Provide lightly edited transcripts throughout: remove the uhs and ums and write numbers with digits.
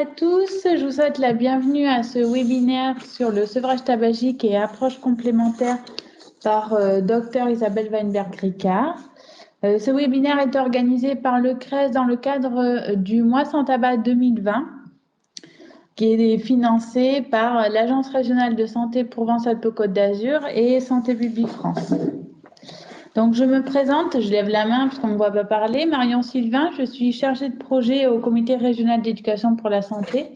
à tous, je vous souhaite la bienvenue à ce webinaire sur le sevrage tabagique et approches complémentaires par Dr Isabelle Weinberg-Ricard. Ce webinaire est organisé par le CRES dans le cadre du mois sans tabac 2020, qui est financé par l'Agence régionale de santé Provence-Alpes-Côte d'Azur et Santé publique France. Donc, je me présente, je lève la main parce qu'on ne me voit pas parler. Marion Sylvain, je suis chargée de projet au Comité régional d'éducation pour la santé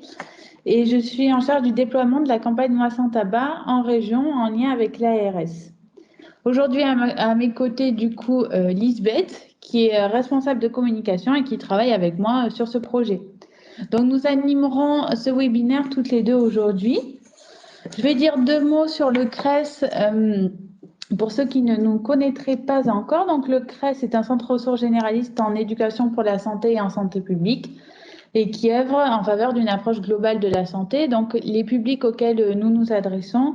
et je suis en charge du déploiement de la campagne Mois sans tabac en région en lien avec l'ARS. Aujourd'hui, à mes côtés, du coup, Lisbeth, qui est responsable de communication et qui travaille avec moi sur ce projet. Donc, nous animerons ce webinaire toutes les deux aujourd'hui. Je vais dire deux mots sur le CRES. Pour ceux qui ne nous connaîtraient pas encore, donc le CRES est un centre ressources généraliste en éducation pour la santé et en santé publique et qui œuvre en faveur d'une approche globale de la santé. Donc les publics auxquels nous nous adressons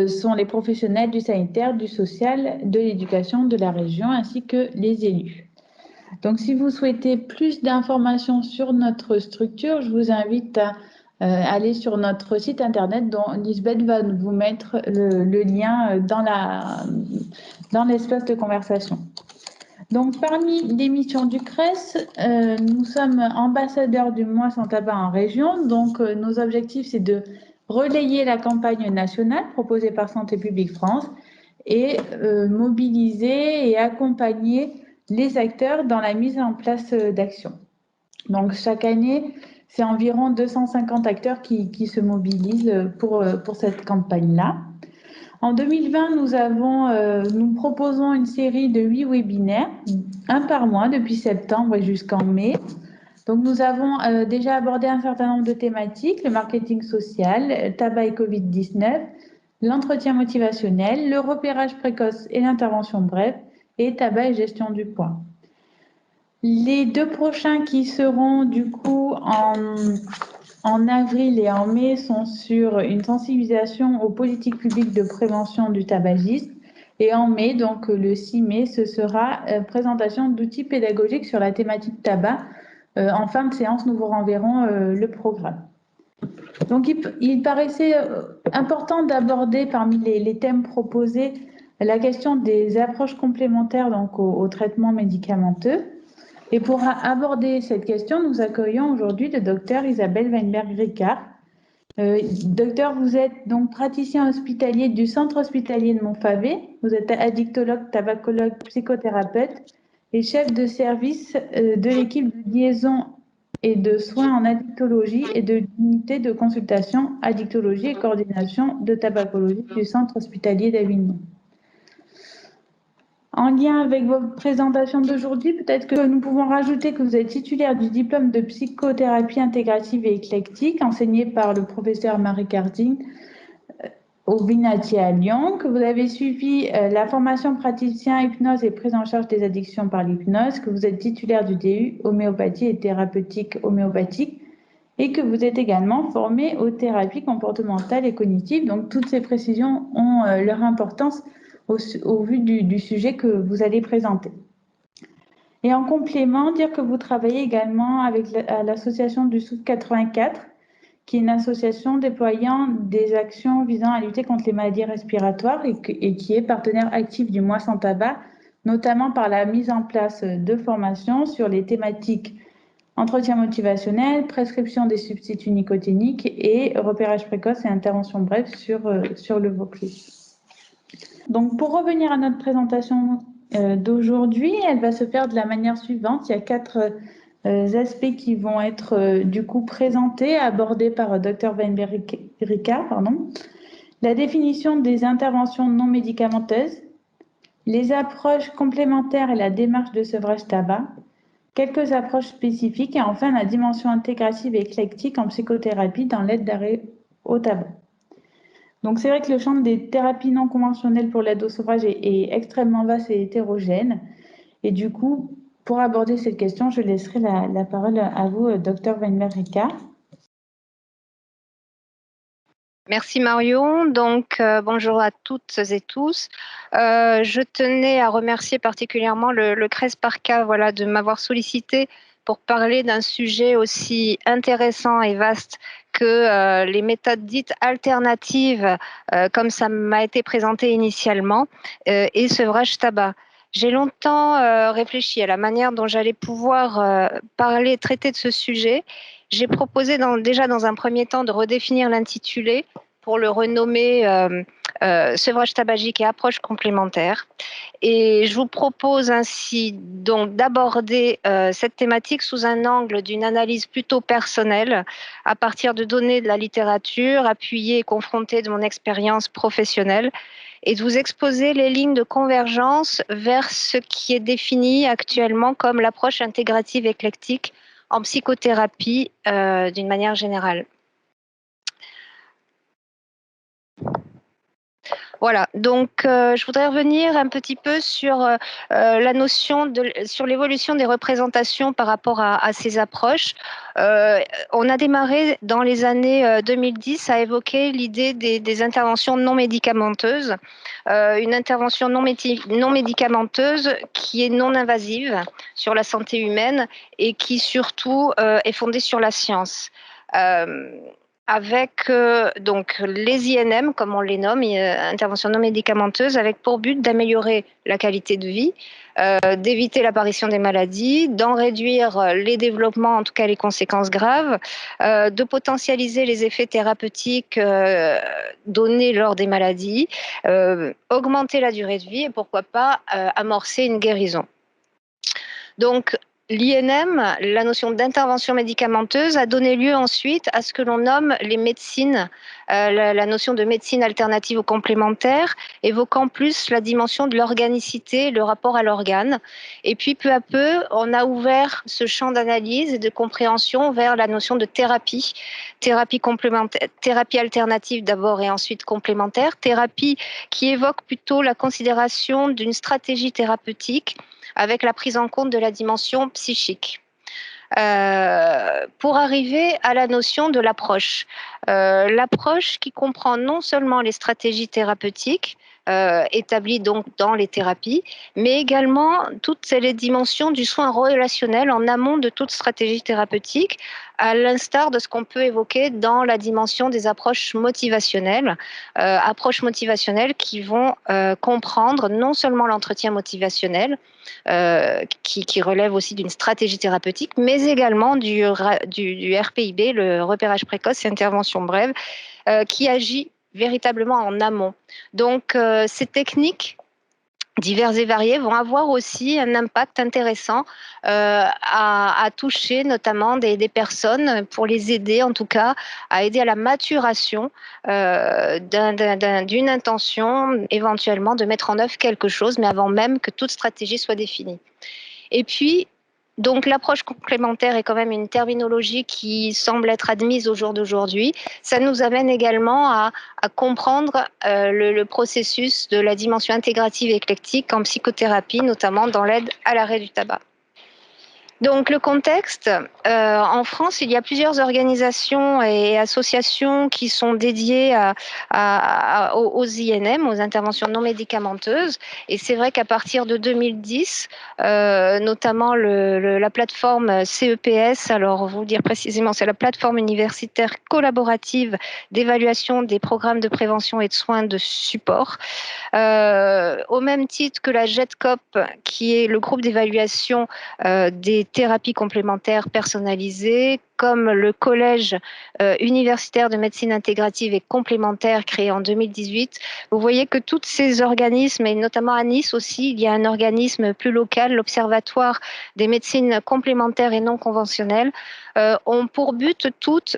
sont les professionnels du sanitaire, du social, de l'éducation de la région ainsi que les élus. Donc si vous souhaitez plus d'informations sur notre structure, je vous invite à aller sur notre site internet dont Lisbeth va vous mettre le lien dans l'espace de conversation. Donc, parmi les missions du CRES, nous sommes ambassadeurs du mois sans tabac en région. Donc, nos objectifs, c'est de relayer la campagne nationale proposée par Santé publique France et mobiliser et accompagner les acteurs dans la mise en place d'actions. Donc, chaque année, c'est environ 250 acteurs qui se mobilisent pour cette campagne-là. En 2020, nous proposons une série de 8 webinaires, un par mois depuis septembre et jusqu'en mai. Donc, nous avons déjà abordé un certain nombre de thématiques, le marketing social, tabac et Covid-19, l'entretien motivationnel, le repérage précoce et l'intervention brève, et tabac et gestion du poids. Les deux prochains qui seront du coup en avril et en mai sont sur une sensibilisation aux politiques publiques de prévention du tabagisme. Et en mai, donc le 6 mai, ce sera présentation d'outils pédagogiques sur la thématique tabac. En fin de séance, nous vous renverrons le programme. Donc, il paraissait important d'aborder parmi les thèmes proposés la question des approches complémentaires donc, au traitement médicamenteux. Et pour aborder cette question, nous accueillons aujourd'hui le docteur Isabelle Weinberg-Ricard. Docteur, vous êtes donc praticien hospitalier du centre hospitalier de Montfavet. Vous êtes addictologue, tabacologue, psychothérapeute et chef de service de l'équipe de liaison et de soins en addictologie et de l'unité de consultation, addictologie et coordination de tabacologie du centre hospitalier d'Avignon. En lien avec votre présentation d'aujourd'hui, peut-être que nous pouvons rajouter que vous êtes titulaire du diplôme de psychothérapie intégrative et éclectique enseigné par le professeur Marie Carding au Vinatier à Lyon, que vous avez suivi la formation praticien hypnose et prise en charge des addictions par l'hypnose, que vous êtes titulaire du DU homéopathie et thérapeutique homéopathique et que vous êtes également formé aux thérapies comportementales et cognitives. Donc, toutes ces précisions ont leur importance au vu du sujet que vous allez présenter. Et en complément, dire que vous travaillez également avec l'association du Souffle 84, qui est une association déployant des actions visant à lutter contre les maladies respiratoires et qui est partenaire actif du mois sans tabac, notamment par la mise en place de formations sur les thématiques entretien motivationnel, prescription des substituts nicotiniques et repérage précoce et intervention brève sur le Vaucluse. Donc, pour revenir à notre présentation d'aujourd'hui, elle va se faire de la manière suivante. Il y a 4 aspects qui vont être du coup présentés, abordés par Dr Weinberg-Ricard. La définition des interventions non médicamenteuses, les approches complémentaires et la démarche de sevrage tabac, quelques approches spécifiques et enfin la dimension intégrative et éclectique en psychothérapie dans l'aide d'arrêt au tabac. Donc, c'est vrai que le champ des thérapies non conventionnelles pour l'aide au sevrage est extrêmement vaste et hétérogène. Et du coup, pour aborder cette question, je laisserai la parole à vous, Dr Weinberg-Ricard. Merci Marion. Donc, bonjour à toutes et tous. Je tenais à remercier particulièrement le CRES PARCA de m'avoir sollicité pour parler d'un sujet aussi intéressant et vaste que les méthodes dites alternatives, comme ça m'a été présenté initialement, et sevrage tabac. J'ai longtemps réfléchi à la manière dont j'allais pouvoir traiter de ce sujet. J'ai proposé déjà dans un premier temps de redéfinir l'intitulé pour le renommer sevrage tabagique et approche complémentaire. Et je vous propose ainsi donc d'aborder cette thématique sous un angle d'une analyse plutôt personnelle, à partir de données de la littérature, appuyées et confrontées de mon expérience professionnelle, et de vous exposer les lignes de convergence vers ce qui est défini actuellement comme l'approche intégrative éclectique en psychothérapie d'une manière générale. Voilà, donc je voudrais revenir un petit peu sur la notion sur l'évolution des représentations par rapport à ces approches. On a démarré dans les années 2010 à évoquer l'idée des interventions non médicamenteuses, une intervention non médicamenteuse qui est non invasive sur la santé humaine et qui surtout est fondée sur la science. Avec donc les INM, comme on les nomme, interventions non médicamenteuses, avec pour but d'améliorer la qualité de vie, d'éviter l'apparition des maladies, d'en réduire les développements, en tout cas les conséquences graves, de potentialiser les effets thérapeutiques donnés lors des maladies, augmenter la durée de vie et pourquoi pas amorcer une guérison. Donc, l'INM, la notion d'intervention médicamenteuse, a donné lieu ensuite à ce que l'on nomme les médecines, la notion de médecine alternative ou complémentaire, évoquant plus la dimension de l'organicité, le rapport à l'organe. Et puis, peu à peu, on a ouvert ce champ d'analyse et de compréhension vers la notion de thérapie, thérapie complémentaire, thérapie alternative d'abord et ensuite complémentaire, thérapie qui évoque plutôt la considération d'une stratégie thérapeutique avec la prise en compte de la dimension psychique. Pour arriver à la notion de l'approche. L'approche qui comprend non seulement les stratégies thérapeutiques, établies donc dans les thérapies, mais également toutes les dimensions du soin relationnel en amont de toute stratégie thérapeutique, à l'instar de ce qu'on peut évoquer dans la dimension des approches motivationnelles qui vont comprendre non seulement l'entretien motivationnel, qui relève aussi d'une stratégie thérapeutique, mais également du RPIB, le repérage précoce et intervention brève, qui agit véritablement en amont. Donc, ces techniques divers et variés vont avoir aussi un impact intéressant à toucher notamment des personnes, pour les aider en tout cas, à aider à la maturation d'une intention éventuellement de mettre en œuvre quelque chose, mais avant même que toute stratégie soit définie. Et puis, donc l'approche complémentaire est quand même une terminologie qui semble être admise au jour d'aujourd'hui. Ça nous amène également à comprendre le processus de la dimension intégrative éclectique en psychothérapie, notamment dans l'aide à l'arrêt du tabac. Donc le contexte, en France, il y a plusieurs organisations et associations qui sont dédiées aux INM, aux interventions non médicamenteuses. Et c'est vrai qu'à partir de 2010, notamment la plateforme CEPS, alors vous dire précisément, c'est la plateforme universitaire collaborative d'évaluation des programmes de prévention et de soins de support, au même titre que la GETCOP, qui est le groupe d'évaluation des thérapies complémentaires personnalisées, comme le Collège universitaire de médecine intégrative et complémentaire créé en 2018. Vous voyez que tous ces organismes, et notamment à Nice aussi, il y a un organisme plus local, l'Observatoire des médecines complémentaires et non conventionnelles, ont pour but toutes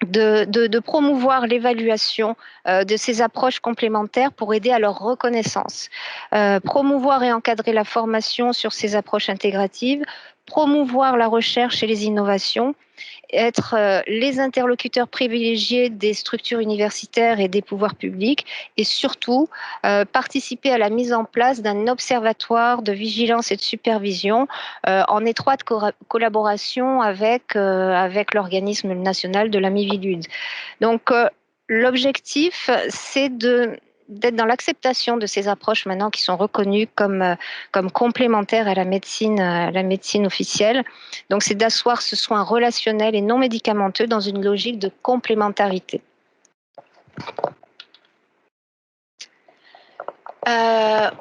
de promouvoir l'évaluation de ces approches complémentaires pour aider à leur reconnaissance, promouvoir et encadrer la formation sur ces approches intégratives, promouvoir la recherche et les innovations, être les interlocuteurs privilégiés des structures universitaires et des pouvoirs publics, et surtout participer à la mise en place d'un observatoire de vigilance et de supervision en étroite collaboration avec l'organisme national de la Miviludes. Donc l'objectif, c'est d'être dans l'acceptation de ces approches maintenant qui sont reconnues comme complémentaires à la médecine officielle. Donc, c'est d'asseoir ce soin relationnel et non médicamenteux dans une logique de complémentarité.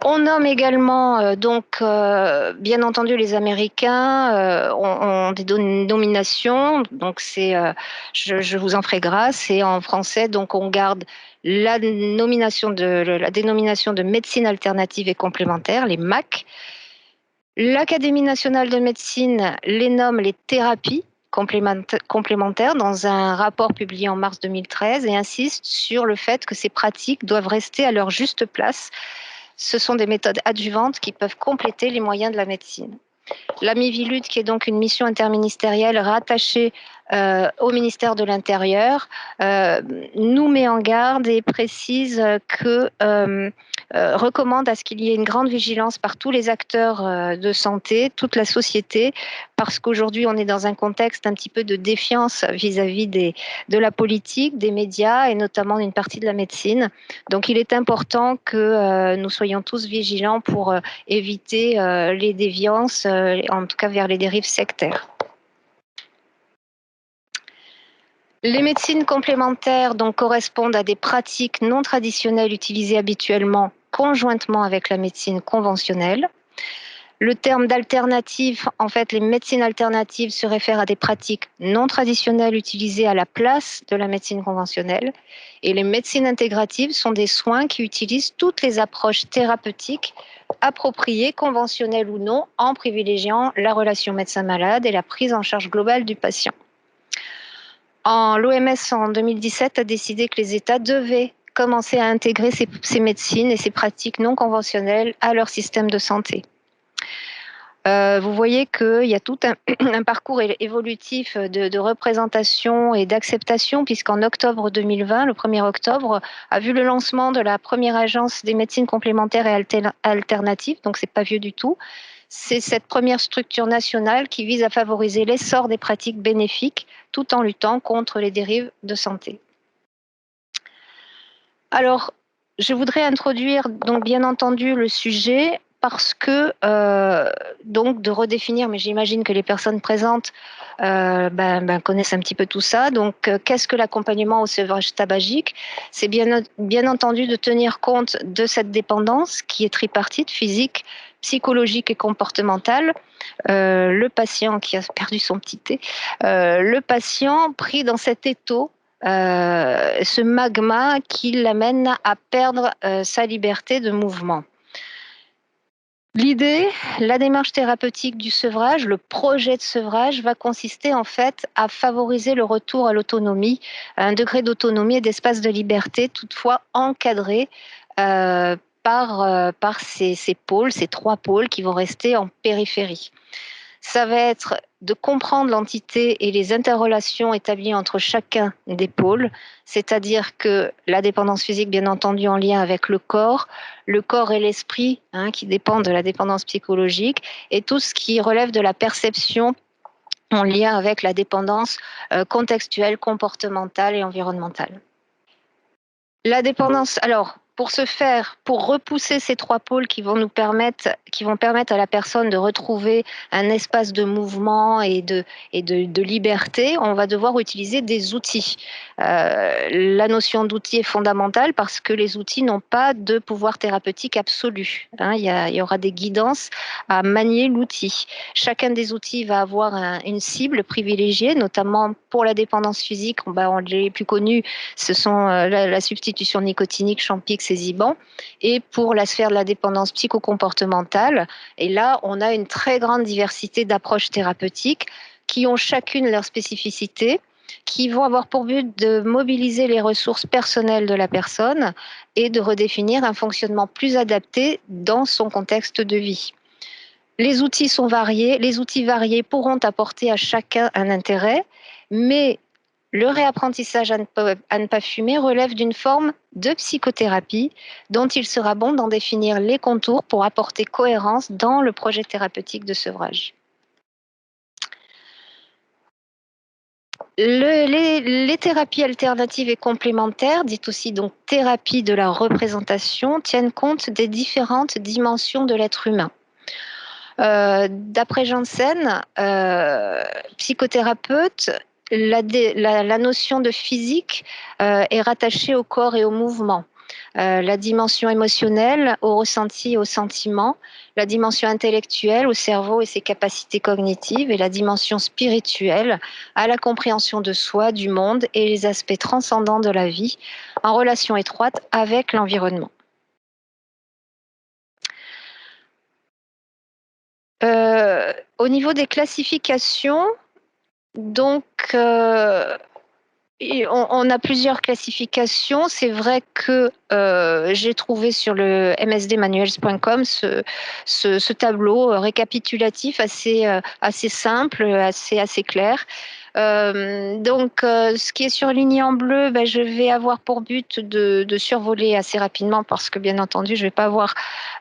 On nomme également, bien entendu, les Américains ont des nominations, donc je vous en ferai grâce. Et en français, donc on garde la dénomination de médecine alternative et complémentaire, les MAC. L'Académie nationale de médecine les nomme les thérapies complémentaires dans un rapport publié en mars 2013 et insiste sur le fait que ces pratiques doivent rester à leur juste place. Ce sont des méthodes adjuvantes qui peuvent compléter les moyens de la médecine. La Miviludes, qui est donc une mission interministérielle rattachée au ministère de l'Intérieur, nous met en garde et précise que recommande à ce qu'il y ait une grande vigilance par tous les acteurs de santé, toute la société, parce qu'aujourd'hui on est dans un contexte un petit peu de défiance vis-à-vis de la politique, des médias et notamment d'une partie de la médecine. Donc il est important que nous soyons tous vigilants pour éviter les déviances, en tout cas vers les dérives sectaires. Les médecines complémentaires donc, correspondent à des pratiques non traditionnelles utilisées habituellement conjointement avec la médecine conventionnelle. Le terme d'alternative, en fait, les médecines alternatives se réfèrent à des pratiques non traditionnelles utilisées à la place de la médecine conventionnelle. Et les médecines intégratives sont des soins qui utilisent toutes les approches thérapeutiques appropriées, conventionnelles ou non, en privilégiant la relation médecin-malade et la prise en charge globale du patient. L'OMS en 2017 a décidé que les États devaient commencer à intégrer ces médecines et ces pratiques non conventionnelles à leur système de santé. Vous voyez qu'il y a tout un parcours évolutif de représentation et d'acceptation, puisqu'en octobre 2020, le 1er octobre, a vu le lancement de la première agence des médecines complémentaires et alternatives, donc c'est pas vieux du tout. C'est cette première structure nationale qui vise à favoriser l'essor des pratiques bénéfiques tout en luttant contre les dérives de santé. Alors, je voudrais introduire donc bien entendu le sujet parce que donc de redéfinir, mais j'imagine que les personnes présentes connaissent un petit peu tout ça. Donc, qu'est-ce que l'accompagnement au sevrage tabagique? C'est bien entendu de tenir compte de cette dépendance qui est tripartite, physique, psychologique et comportementale. Le patient qui a perdu son petit thé, le patient pris dans cet étau, ce magma qui l'amène à perdre sa liberté de mouvement. L'idée, la démarche thérapeutique du sevrage, le projet de sevrage va consister en fait à favoriser le retour à l'autonomie, à un degré d'autonomie et d'espace de liberté, toutefois encadré par ces pôles, ces 3 pôles qui vont rester en périphérie. Ça va être de comprendre l'entité et les interrelations établies entre chacun des pôles, c'est-à-dire que la dépendance physique, bien entendu, en lien avec le corps et l'esprit, qui dépendent de la dépendance psychologique, et tout ce qui relève de la perception en lien avec la dépendance contextuelle, comportementale et environnementale. La dépendance, alors, pour repousser ces 3 pôles qui vont permettre à la personne de retrouver un espace de mouvement et de liberté, on va devoir utiliser des outils. La notion d'outil est fondamentale parce que les outils n'ont pas de pouvoir thérapeutique absolu. Il y aura des guidances à manier l'outil. Chacun des outils va avoir une cible privilégiée, notamment pour la dépendance physique. Les plus connus, ce sont la substitution nicotinique, Champix et Ziban, et pour la sphère de la dépendance psychocomportementale. Et là, on a une très grande diversité d'approches thérapeutiques qui ont chacune leur spécificité, qui vont avoir pour but de mobiliser les ressources personnelles de la personne et de redéfinir un fonctionnement plus adapté dans son contexte de vie. Les outils sont variés, les outils variés pourront apporter à chacun un intérêt, mais le réapprentissage à ne pas fumer relève d'une forme de psychothérapie dont il sera bon d'en définir les contours pour apporter cohérence dans le projet thérapeutique de sevrage. Les thérapies alternatives et complémentaires, dites aussi donc thérapie de la représentation, tiennent compte des différentes dimensions de l'être humain. D'après Janssen, psychothérapeute, la notion de physique est rattachée au corps et au mouvement. La dimension émotionnelle au ressenti et au sentiment, la dimension intellectuelle au cerveau et ses capacités cognitives, et la dimension spirituelle à la compréhension de soi, du monde et les aspects transcendants de la vie, en relation étroite avec l'environnement. Au niveau des classifications, donc on a plusieurs classifications. C'est vrai que j'ai trouvé sur le msdmanuels.com ce tableau récapitulatif assez simple, assez clair. Ce qui est surligné en bleu, je vais avoir pour but de survoler assez rapidement parce que bien entendu, je vais pas avoir.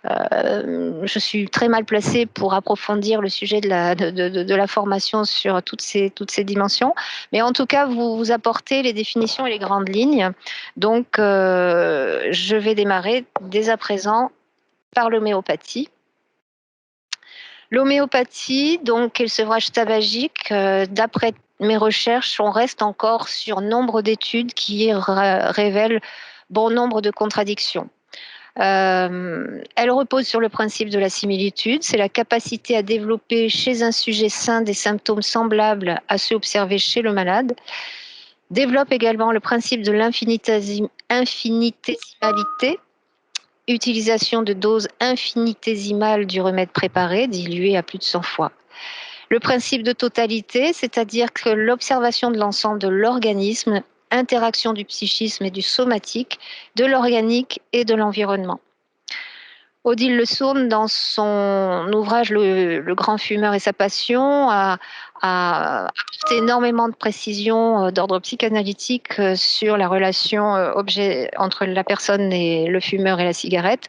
Je suis très mal placée pour approfondir le sujet de la formation sur toutes ces dimensions. Mais en tout cas, vous apportez les définitions et les grandes lignes. Donc, je vais démarrer dès à présent par l'homéopathie. L'homéopathie, donc, et le sevrage tabagique, d'après mes recherches, on reste encore sur nombre d'études qui révèlent bon nombre de contradictions. Elle repose sur le principe de la similitude, c'est la capacité à développer chez un sujet sain des symptômes semblables à ceux observés chez le malade. Développe également le principe de l'infinitésimalité, utilisation de doses infinitésimales du remède préparé, dilué à plus de 100 fois. Le principe de totalité, c'est-à-dire que l'observation de l'ensemble de l'organisme, interaction du psychisme et du somatique, de l'organique et de l'environnement. Odile Le Saune, dans son ouvrage Le grand fumeur et sa passion, a apporté énormément de précisions d'ordre psychanalytique sur la relation entre la personne et le fumeur et la cigarette.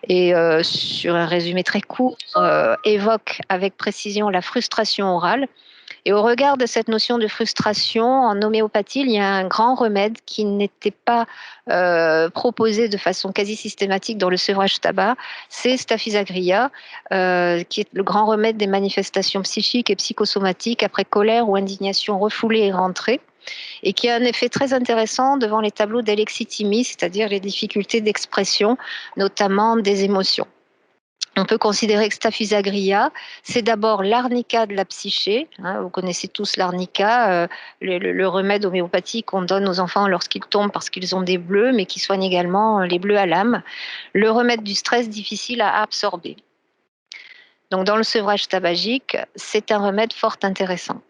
Et sur un résumé très court, évoque avec précision la frustration orale. Et au regard de cette notion de frustration, en homéopathie, il y a un grand remède qui n'était pas proposé de façon quasi systématique dans le sevrage tabac, c'est Staphysagria, qui est le grand remède des manifestations psychiques et psychosomatiques après colère ou indignation refoulée et rentrée, et qui a un effet très intéressant devant les tableaux d'alexithymie, c'est-à-dire les difficultés d'expression, notamment des émotions. On peut considérer que Staphysagria, c'est d'abord l'arnica de la psyché. Vous connaissez tous l'arnica, le remède homéopathique qu'on donne aux enfants lorsqu'ils tombent parce qu'ils ont des bleus, mais qui soigne également les bleus à l'âme. Le remède du stress difficile à absorber. Donc, dans le sevrage tabagique, c'est un remède fort intéressant.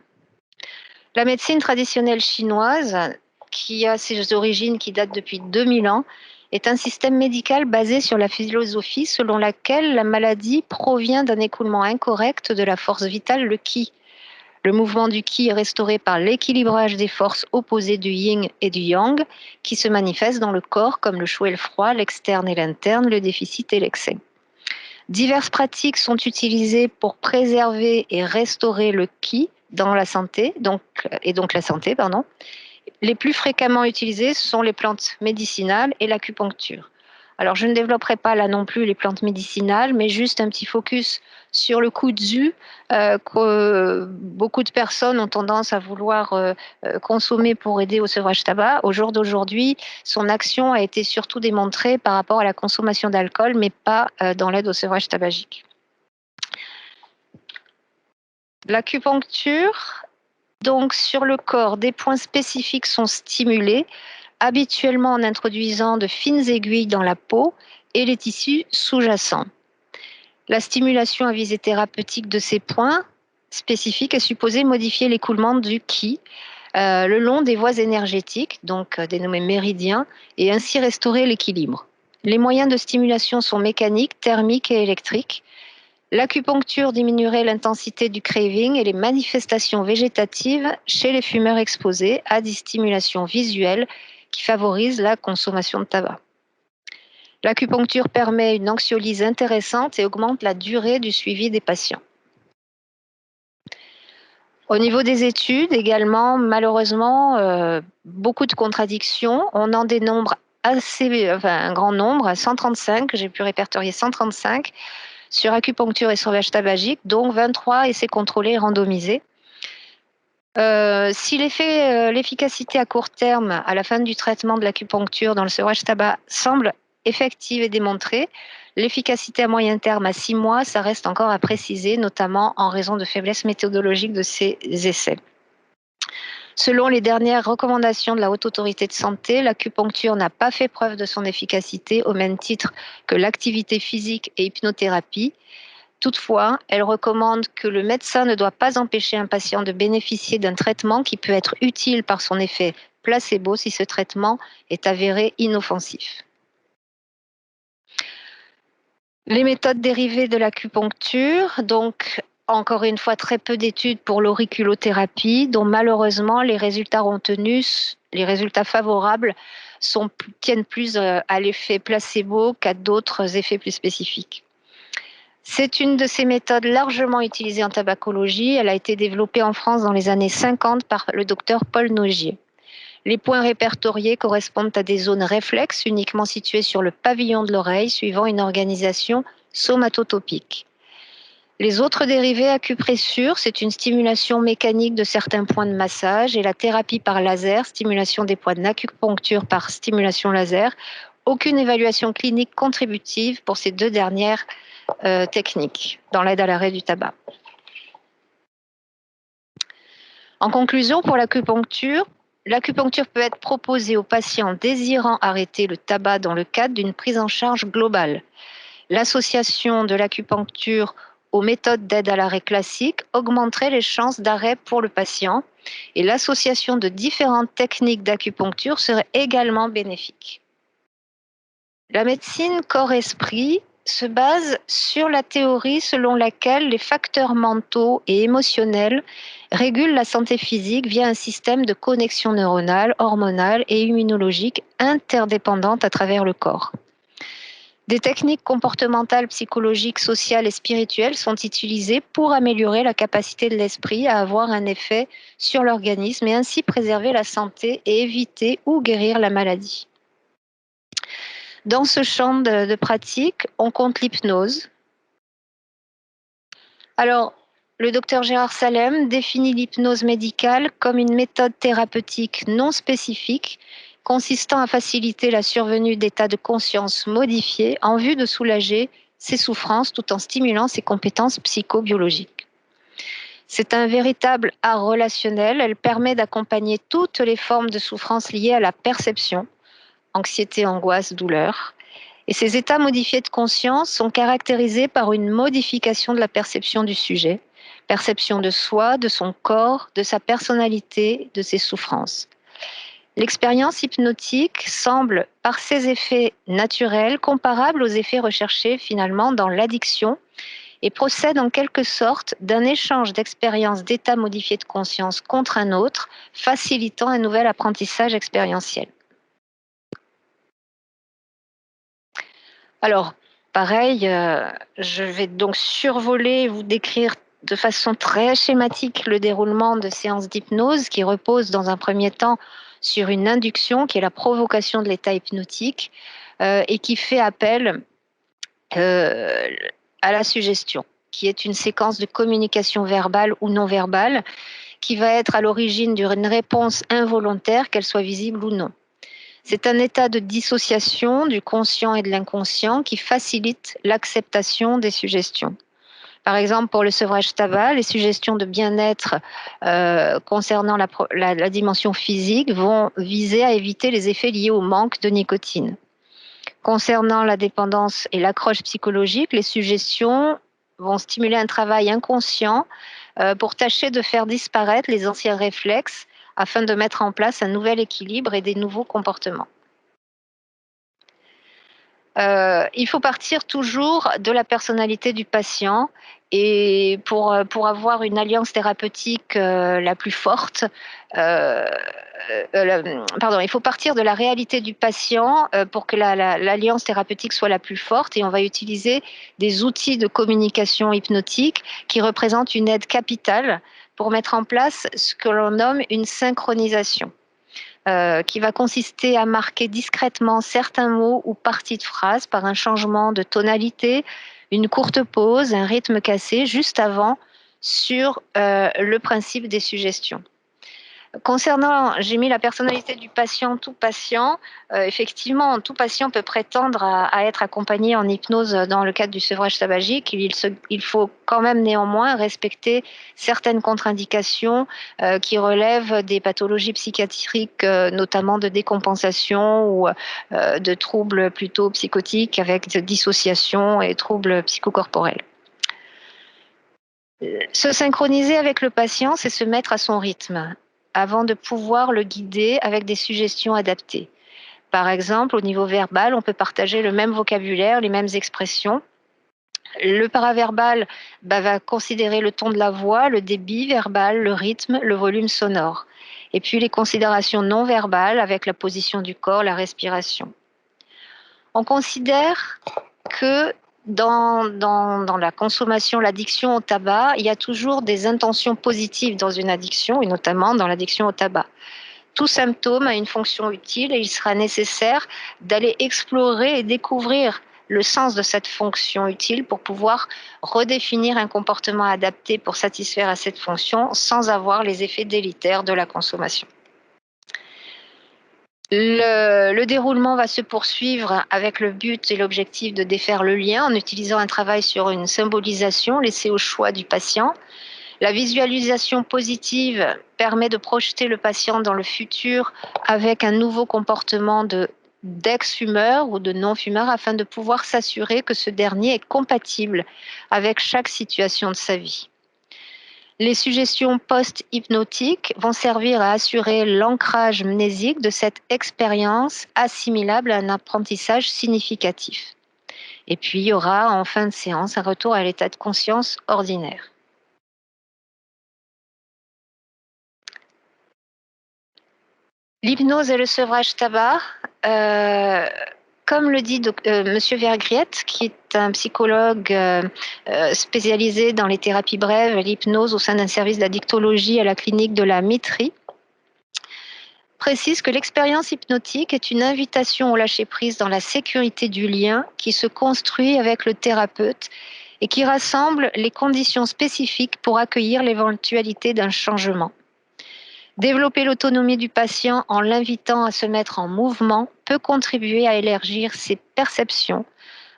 La médecine traditionnelle chinoise, qui a ses origines qui datent depuis 2000 ans, est un système médical basé sur la philosophie selon laquelle la maladie provient d'un écoulement incorrect de la force vitale, le qi. Le mouvement du qi est restauré par l'équilibrage des forces opposées du yin et du yang, qui se manifestent dans le corps comme le chaud et le froid, l'externe et l'interne, le déficit et l'excès. Diverses pratiques sont utilisées pour préserver et restaurer le qi dans la santé, donc la santé, pardon. Les plus fréquemment utilisées sont les plantes médicinales et l'acupuncture. Alors, je ne développerai pas là non plus les plantes médicinales, mais juste un petit focus sur le kudzu, que beaucoup de personnes ont tendance à vouloir consommer pour aider au sevrage tabac. Au jour d'aujourd'hui, son action a été surtout démontrée par rapport à la consommation d'alcool, mais pas dans l'aide au sevrage tabagique. L'acupuncture, donc sur le corps, des points spécifiques sont stimulés, habituellement en introduisant de fines aiguilles dans la peau et les tissus sous-jacents. La stimulation à visée thérapeutique de ces points spécifiques est supposée modifier l'écoulement du qi le long des voies énergétiques, donc dénommées méridiens, et ainsi restaurer l'équilibre. Les moyens de stimulation sont mécaniques, thermiques et électriques. L'acupuncture diminuerait l'intensité du craving et les manifestations végétatives chez les fumeurs exposés à des stimulations visuelles qui favorisent la consommation de tabac. L'acupuncture permet une anxiolyse intéressante et augmente la durée du suivi des patients. Au niveau des études également, malheureusement, beaucoup de contradictions. On en dénombre un grand nombre, 135, j'ai pu répertorier 135 sur acupuncture et sauvage tabagique, dont 23 essais contrôlés et randomisés. Si l'efficacité à court terme, à la fin du traitement de l'acupuncture dans le sevrage tabac, semble effective et démontrée, l'efficacité à moyen terme, à 6 mois, ça reste encore à préciser, notamment en raison de faiblesses méthodologiques de ces essais. Selon les dernières recommandations de la Haute Autorité de Santé, l'acupuncture n'a pas fait preuve de son efficacité au même titre que l'activité physique et hypnothérapie. Toutefois, elle recommande que le médecin ne doit pas empêcher un patient de bénéficier d'un traitement qui peut être utile par son effet placebo si ce traitement est avéré inoffensif. Les méthodes dérivées de l'acupuncture, donc encore une fois très peu d'études pour l'auriculothérapie, dont malheureusement les résultats favorables tiennent plus à l'effet placebo qu'à d'autres effets plus spécifiques. C'est une de ces méthodes largement utilisées en tabacologie. Elle a été développée en France dans les années 50 par le docteur Paul Nogier. Les points répertoriés correspondent à des zones réflexes uniquement situées sur le pavillon de l'oreille, suivant une organisation somatotopique. Les autres dérivés, acupressure, c'est une stimulation mécanique de certains points de massage, et la thérapie par laser, stimulation des points d'acupuncture par stimulation laser. Aucune évaluation clinique contributive pour ces deux dernières techniques dans l'aide à l'arrêt du tabac. En conclusion, pour l'acupuncture peut être proposée aux patients désirant arrêter le tabac dans le cadre d'une prise en charge globale. L'association de l'acupuncture aux méthodes d'aide à l'arrêt classique augmenterait les chances d'arrêt pour le patient, et l'association de différentes techniques d'acupuncture serait également bénéfique. La médecine corps-esprit se base sur la théorie selon laquelle les facteurs mentaux et émotionnels régulent la santé physique via un système de connexion neuronale, hormonale et immunologique interdépendantes à travers le corps. Des techniques comportementales, psychologiques, sociales et spirituelles sont utilisées pour améliorer la capacité de l'esprit à avoir un effet sur l'organisme et ainsi préserver la santé et éviter ou guérir la maladie. Dans ce champ de pratique, on compte l'hypnose. Alors, le docteur Gérard Salem définit l'hypnose médicale comme une méthode thérapeutique non spécifique consistant à faciliter la survenue d'états de conscience modifiés en vue de soulager ses souffrances tout en stimulant ses compétences psychobiologiques. C'est un véritable art relationnel. Elle permet d'accompagner toutes les formes de souffrance liées à la perception, anxiété, angoisse, douleur. Et ces états modifiés de conscience sont caractérisés par une modification de la perception du sujet, perception de soi, de son corps, de sa personnalité, de ses souffrances. L'expérience hypnotique semble, par ses effets naturels, comparable aux effets recherchés finalement dans l'addiction et procède en quelque sorte d'un échange d'expériences d'états modifiés de conscience contre un autre, facilitant un nouvel apprentissage expérientiel. Alors, pareil, je vais donc survoler et vous décrire de façon très schématique le déroulement de séances d'hypnose qui repose dans un premier temps sur une induction qui est la provocation de l'état hypnotique et qui fait appel à la suggestion, qui est une séquence de communication verbale ou non verbale qui va être à l'origine d'une réponse involontaire, qu'elle soit visible ou non. C'est un état de dissociation du conscient et de l'inconscient qui facilite l'acceptation des suggestions. Par exemple, pour le sevrage tabac, les suggestions de bien-être concernant la dimension physique vont viser à éviter les effets liés au manque de nicotine. Concernant la dépendance et l'accroche psychologique, les suggestions vont stimuler un travail inconscient pour tâcher de faire disparaître les anciens réflexes afin de mettre en place un nouvel équilibre et des nouveaux comportements. Il faut partir toujours de la personnalité du patient et pour avoir une alliance thérapeutique la plus forte, il faut partir de la réalité du patient pour que l'alliance thérapeutique soit la plus forte et on va utiliser des outils de communication hypnotique qui représentent une aide capitale pour mettre en place ce que l'on nomme une synchronisation. Qui va consister à marquer discrètement certains mots ou parties de phrases par un changement de tonalité, une courte pause, un rythme cassé juste avant sur le principe des suggestions. Concernant, j'ai mis la personnalité du patient, tout patient. Effectivement, tout patient peut prétendre à être accompagné en hypnose dans le cadre du sevrage tabagique. Il faut quand même néanmoins respecter certaines contre-indications qui relèvent des pathologies psychiatriques, notamment de décompensation ou de troubles plutôt psychotiques avec de dissociation et troubles psychocorporels. Se synchroniser avec le patient, c'est se mettre à son rythme avant de pouvoir le guider avec des suggestions adaptées. Par exemple, au niveau verbal, on peut partager le même vocabulaire, les mêmes expressions. Le paraverbal va considérer le ton de la voix, le débit verbal, le rythme, le volume sonore. Et puis les considérations non verbales avec la position du corps, la respiration. On considère que dans la consommation, l'addiction au tabac, il y a toujours des intentions positives dans une addiction, et notamment dans l'addiction au tabac. Tout symptôme a une fonction utile et il sera nécessaire d'aller explorer et découvrir le sens de cette fonction utile pour pouvoir redéfinir un comportement adapté pour satisfaire à cette fonction sans avoir les effets délétères de la consommation. Le déroulement va se poursuivre avec le but et l'objectif de défaire le lien en utilisant un travail sur une symbolisation laissée au choix du patient. La visualisation positive permet de projeter le patient dans le futur avec un nouveau comportement d'ex-fumeur ou de non-fumeur afin de pouvoir s'assurer que ce dernier est compatible avec chaque situation de sa vie. Les suggestions post-hypnotiques vont servir à assurer l'ancrage mnésique de cette expérience assimilable à un apprentissage significatif. Et puis, il y aura en fin de séance un retour à l'état de conscience ordinaire. L'hypnose et le sevrage tabac, comme le dit Monsieur Vergriete, qui est un psychologue spécialisé dans les thérapies brèves et l'hypnose au sein d'un service d'addictologie à la clinique de la Mitrie, précise que l'expérience hypnotique est une invitation au lâcher-prise dans la sécurité du lien qui se construit avec le thérapeute et qui rassemble les conditions spécifiques pour accueillir l'éventualité d'un changement. Développer l'autonomie du patient en l'invitant à se mettre en mouvement peut contribuer à élargir ses perceptions,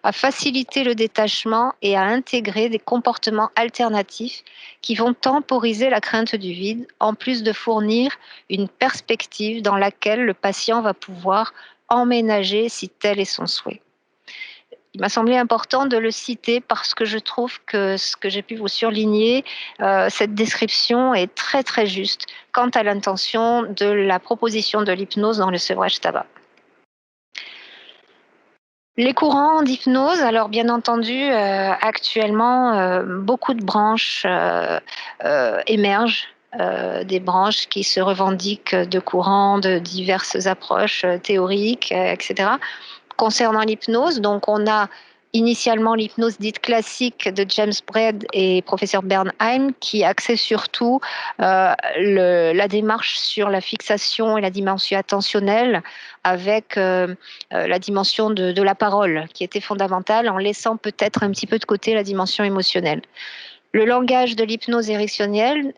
à faciliter le détachement et à intégrer des comportements alternatifs qui vont temporiser la crainte du vide, en plus de fournir une perspective dans laquelle le patient va pouvoir emménager si tel est son souhait. Il m'a semblé important de le citer parce que je trouve que ce que j'ai pu vous surligner, cette description est très très juste quant à l'intention de la proposition de l'hypnose dans le sevrage tabac. Les courants d'hypnose, alors bien entendu, actuellement, beaucoup de branches émergent, des branches qui se revendiquent de courants de diverses approches théoriques, etc. Concernant l'hypnose, donc on a initialement l'hypnose dite classique de James Braid et professeur Bernheim qui axait surtout la démarche sur la fixation et la dimension attentionnelle avec la dimension de la parole qui était fondamentale en laissant peut-être un petit peu de côté la dimension émotionnelle. Le langage de l'hypnoseéricksonienne,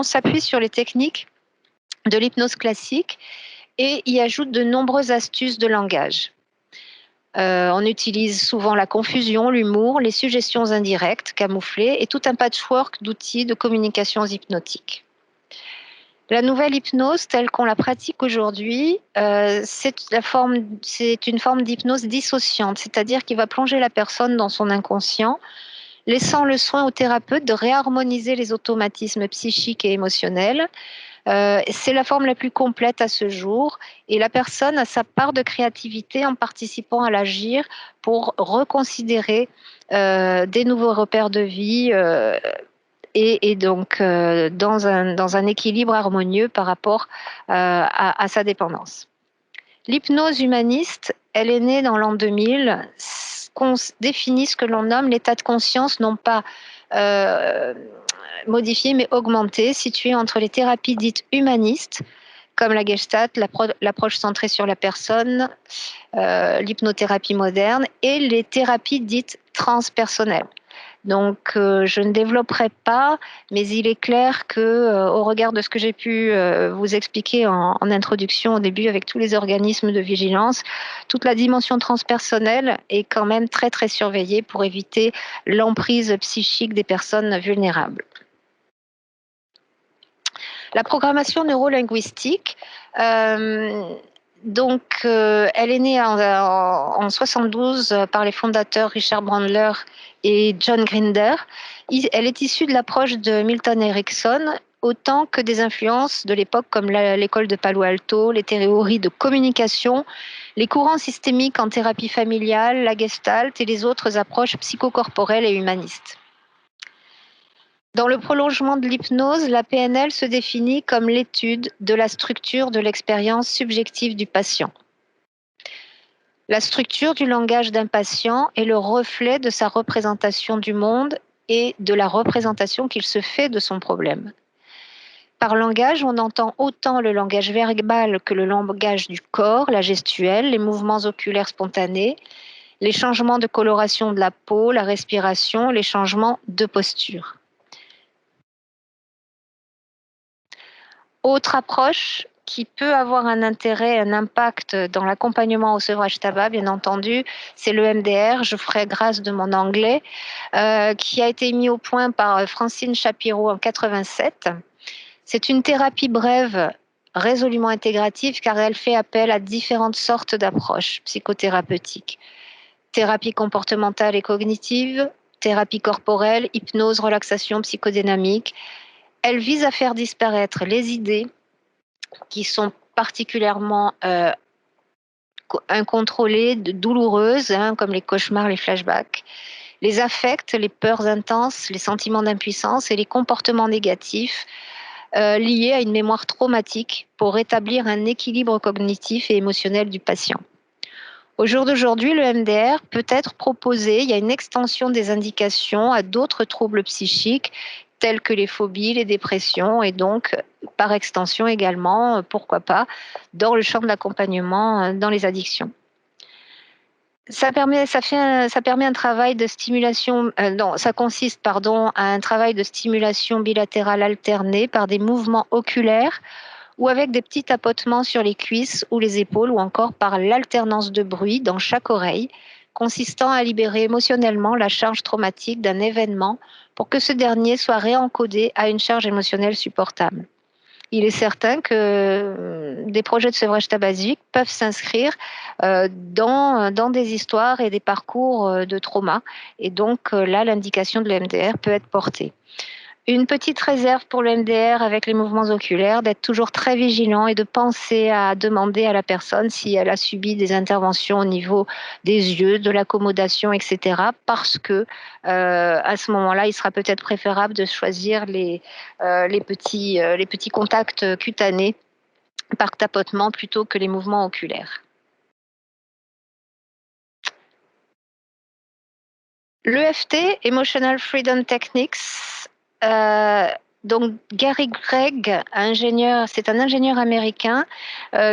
s'appuie sur les techniques de l'hypnose classique et y ajoute de nombreuses astuces de langage. On utilise souvent la confusion, l'humour, les suggestions indirectes, camouflées, et tout un patchwork d'outils de communication hypnotique. La nouvelle hypnose, telle qu'on la pratique aujourd'hui, c'est une forme d'hypnose dissociante, c'est-à-dire qui va plonger la personne dans son inconscient, laissant le soin au thérapeute de réharmoniser les automatismes psychiques et émotionnels, C'est la forme la plus complète à ce jour et la personne a sa part de créativité en participant à l'agir pour reconsidérer des nouveaux repères de vie et donc dans un équilibre harmonieux par rapport à sa dépendance. L'hypnose humaniste, elle est née dans l'an 2000, qu'on définit ce que l'on nomme l'état de conscience, non pas modifié, mais augmenté, situé entre les thérapies dites humanistes, comme la Gestalt, l'approche centrée sur la personne, l'hypnothérapie moderne, et les thérapies dites transpersonnelles. Donc, je ne développerai pas, mais il est clair que, au regard de ce que j'ai pu vous expliquer en introduction au début avec tous les organismes de vigilance, toute la dimension transpersonnelle est quand même très, très surveillée pour éviter l'emprise psychique des personnes vulnérables. La programmation neurolinguistique, donc, elle est née en 72 par les fondateurs Richard Bandler et John Grinder. Elle est issue de l'approche de Milton Erickson, autant que des influences de l'époque comme l'école de Palo Alto, les théories de communication, les courants systémiques en thérapie familiale, la Gestalt et les autres approches psychocorporelles et humanistes. Dans le prolongement de l'hypnose, la PNL se définit comme l'étude de la structure de l'expérience subjective du patient. La structure du langage d'un patient est le reflet de sa représentation du monde et de la représentation qu'il se fait de son problème. Par langage, on entend autant le langage verbal que le langage du corps, la gestuelle, les mouvements oculaires spontanés, les changements de coloration de la peau, la respiration, les changements de posture. Autre approche qui peut avoir un intérêt, un impact dans l'accompagnement au sevrage tabac, bien entendu, c'est le MDR. Je ferai grâce de mon anglais, qui a été mis au point par Francine Shapiro en 87. C'est une thérapie brève, résolument intégrative, car elle fait appel à différentes sortes d'approches psychothérapeutiques. Thérapie comportementale et cognitive, thérapie corporelle, hypnose, relaxation psychodynamique. Elle vise à faire disparaître les idées qui sont particulièrement incontrôlées, douloureuses, comme les cauchemars, les flashbacks, les affects, les peurs intenses, les sentiments d'impuissance et les comportements négatifs liés à une mémoire traumatique pour rétablir un équilibre cognitif et émotionnel du patient. Au jour d'aujourd'hui, le MDR peut être proposé, il y a une extension des indications à d'autres troubles psychiques tels que les phobies, les dépressions et donc par extension également, pourquoi pas, dans le champ de l'accompagnement dans les addictions. Ça permet un travail de stimulation, ça consiste à un travail de stimulation bilatérale alternée par des mouvements oculaires ou avec des petits tapotements sur les cuisses ou les épaules ou encore par l'alternance de bruit dans chaque oreille, consistant à libérer émotionnellement la charge traumatique d'un événement pour que ce dernier soit réencodé à une charge émotionnelle supportable. Il est certain que des projets de sevrage tabagique peuvent s'inscrire dans des histoires et des parcours de trauma. Et donc là, l'indication de l'MDR peut être portée. Une petite réserve pour le MDR avec les mouvements oculaires, d'être toujours très vigilant et de penser à demander à la personne si elle a subi des interventions au niveau des yeux, de l'accommodation, etc. Parce que à ce moment-là, il sera peut-être préférable de choisir les petits contacts cutanés par tapotement plutôt que les mouvements oculaires. L'EFT, Emotional Freedom Techniques, donc Gary Gregg, c'est un ingénieur américain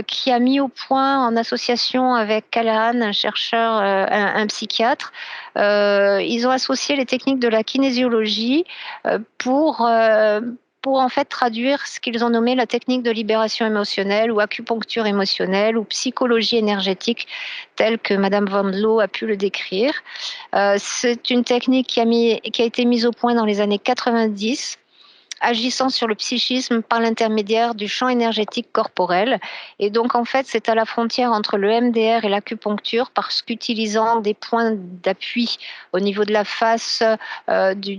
qui a mis au point en association avec Callahan, un chercheur, un psychiatre, ils ont associé les techniques de la kinésiologie pour en fait traduire ce qu'ils ont nommé la technique de libération émotionnelle ou acupuncture émotionnelle ou psychologie énergétique, telle que Madame Van Loo a pu le décrire. C'est une technique qui a été mise au point dans les années 90 agissant sur le psychisme par l'intermédiaire du champ énergétique corporel. Et donc, en fait, c'est à la frontière entre le MDR et l'acupuncture parce qu'utilisant des points d'appui au niveau de la face, du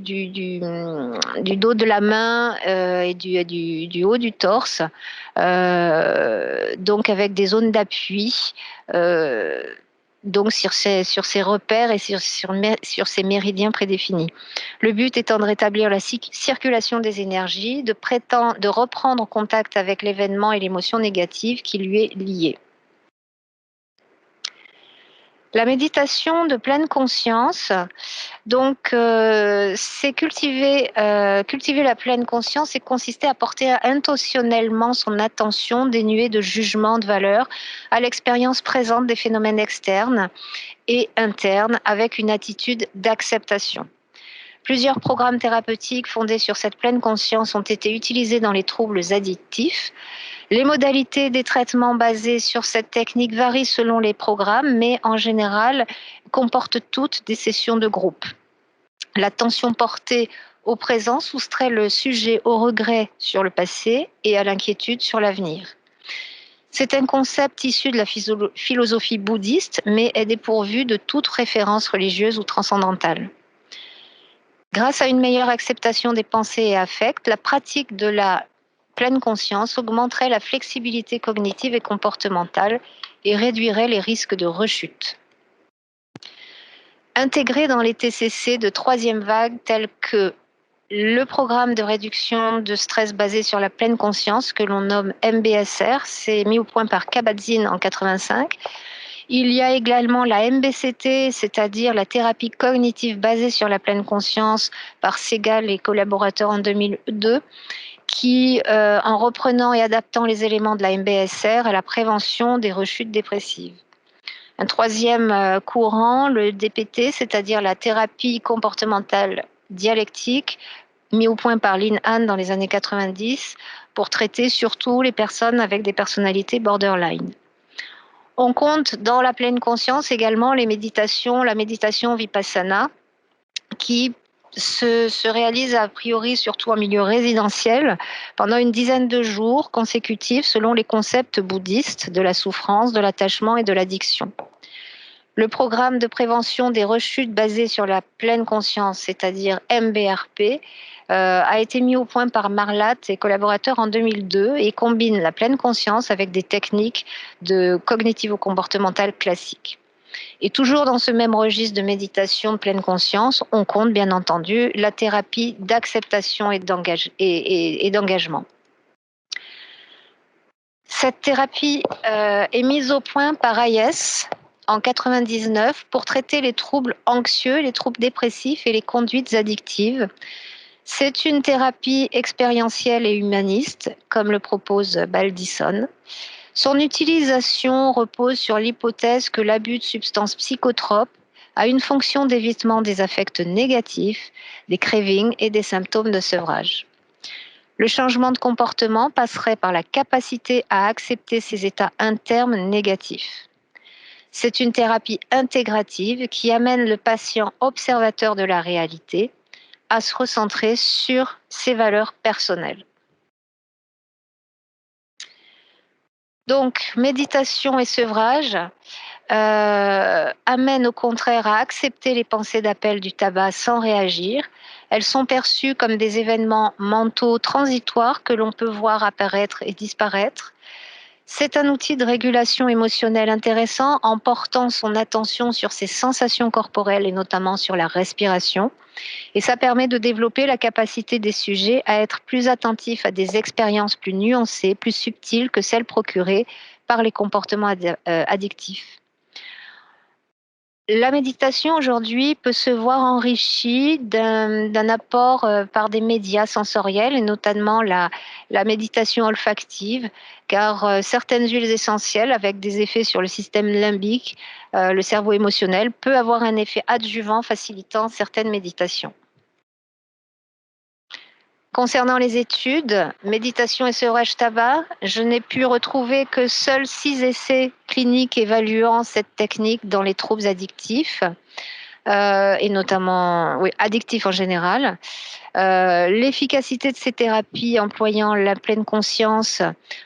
dos de la main et du haut du torse, donc avec des zones d'appui, donc sur ces repères et sur ces méridiens prédéfinis. Le but étant de rétablir la circulation des énergies, de reprendre contact avec l'événement et l'émotion négative qui lui est liée. La méditation de pleine conscience, donc, c'est cultiver la pleine conscience et consister à porter intentionnellement son attention dénuée de jugement, de valeur, à l'expérience présente des phénomènes externes et internes avec une attitude d'acceptation. Plusieurs programmes thérapeutiques fondés sur cette pleine conscience ont été utilisés dans les troubles addictifs. Les modalités des traitements basés sur cette technique varient selon les programmes, mais en général comportent toutes des sessions de groupe. L'attention portée au présent soustrait le sujet au regret sur le passé et à l'inquiétude sur l'avenir. C'est un concept issu de la philosophie bouddhiste, mais est dépourvu de toute référence religieuse ou transcendantale. Grâce à une meilleure acceptation des pensées et affects, la pratique de la pleine conscience augmenterait la flexibilité cognitive et comportementale et réduirait les risques de rechute. Intégré dans les TCC de troisième vague tels que le programme de réduction de stress basé sur la pleine conscience que l'on nomme MBSR, c'est mis au point par Kabat-Zinn en 1985. Il y a également la MBCT, c'est-à-dire la thérapie cognitive basée sur la pleine conscience par Segal et collaborateurs en 2002, qui, en reprenant et adaptant les éléments de la MBSR à la prévention des rechutes dépressives. Un troisième courant, le DPT, c'est-à-dire la thérapie comportementale dialectique, mis au point par Lynn Han dans les années 90, pour traiter surtout les personnes avec des personnalités borderline. On compte dans la pleine conscience également la méditation Vipassana, qui se réalise a priori surtout en milieu résidentiel pendant une dizaine de jours consécutifs selon les concepts bouddhistes de la souffrance, de l'attachement et de l'addiction. Le programme de prévention des rechutes basé sur la pleine conscience, c'est-à-dire MBRP, a été mis au point par Marlatt et collaborateurs en 2002 et combine la pleine conscience avec des techniques de cognitivo-comportementales classiques. Et toujours dans ce même registre de méditation de pleine conscience, on compte bien entendu la thérapie d'acceptation et d'engagement. Cette thérapie est mise au point par Hayes en 1999 pour traiter les troubles anxieux, les troubles dépressifs et les conduites addictives. C'est une thérapie expérientielle et humaniste, comme le propose Baldisson. Son utilisation repose sur l'hypothèse que l'abus de substances psychotropes a une fonction d'évitement des affects négatifs, des cravings et des symptômes de sevrage. Le changement de comportement passerait par la capacité à accepter ces états internes négatifs. C'est une thérapie intégrative qui amène le patient observateur de la réalité à se recentrer sur ses valeurs personnelles. Donc, méditation et sevrage amènent au contraire à accepter les pensées d'appel du tabac sans réagir. Elles sont perçues comme des événements mentaux transitoires que l'on peut voir apparaître et disparaître. C'est un outil de régulation émotionnelle intéressant en portant son attention sur ses sensations corporelles et notamment sur la respiration. Et ça permet de développer la capacité des sujets à être plus attentifs à des expériences plus nuancées, plus subtiles que celles procurées par les comportements addictifs. La méditation aujourd'hui peut se voir enrichie d'un apport par des médias sensoriels et notamment la méditation olfactive, car certaines huiles essentielles avec des effets sur le système limbique, le cerveau émotionnel, peut avoir un effet adjuvant facilitant certaines méditations. Concernant les études, méditation et sevrage tabac, je n'ai pu retrouver que seuls 6 essais cliniques évaluant cette technique dans les troubles addictifs. et notamment addictifs en général. L'efficacité de ces thérapies employant la pleine conscience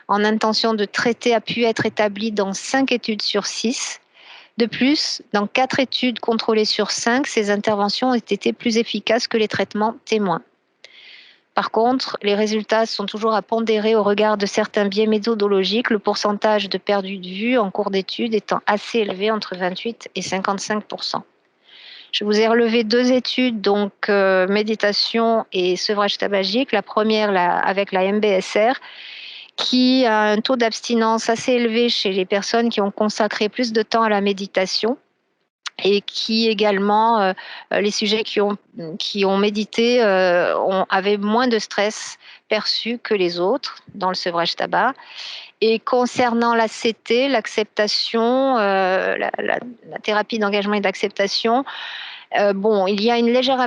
en intention de traiter a pu être établie dans 5 études sur 6. De plus, dans 4 études contrôlées sur 5, ces interventions ont été plus efficaces que les traitements témoins. Par contre, les résultats sont toujours à pondérer au regard de certains biais méthodologiques, le pourcentage de perdu de vue en cours d'étude étant assez élevé, entre 28 et 55%. Je vous ai relevé 2 études, donc méditation et sevrage tabagique. La première avec la MBSR, qui a un taux d'abstinence assez élevé chez les personnes qui ont consacré plus de temps à la méditation, et qui également, les sujets qui ont médité avaient moins de stress perçu que les autres dans le sevrage tabac. Et concernant l'ACT, l'acceptation, la thérapie d'engagement et d'acceptation, il y a une légère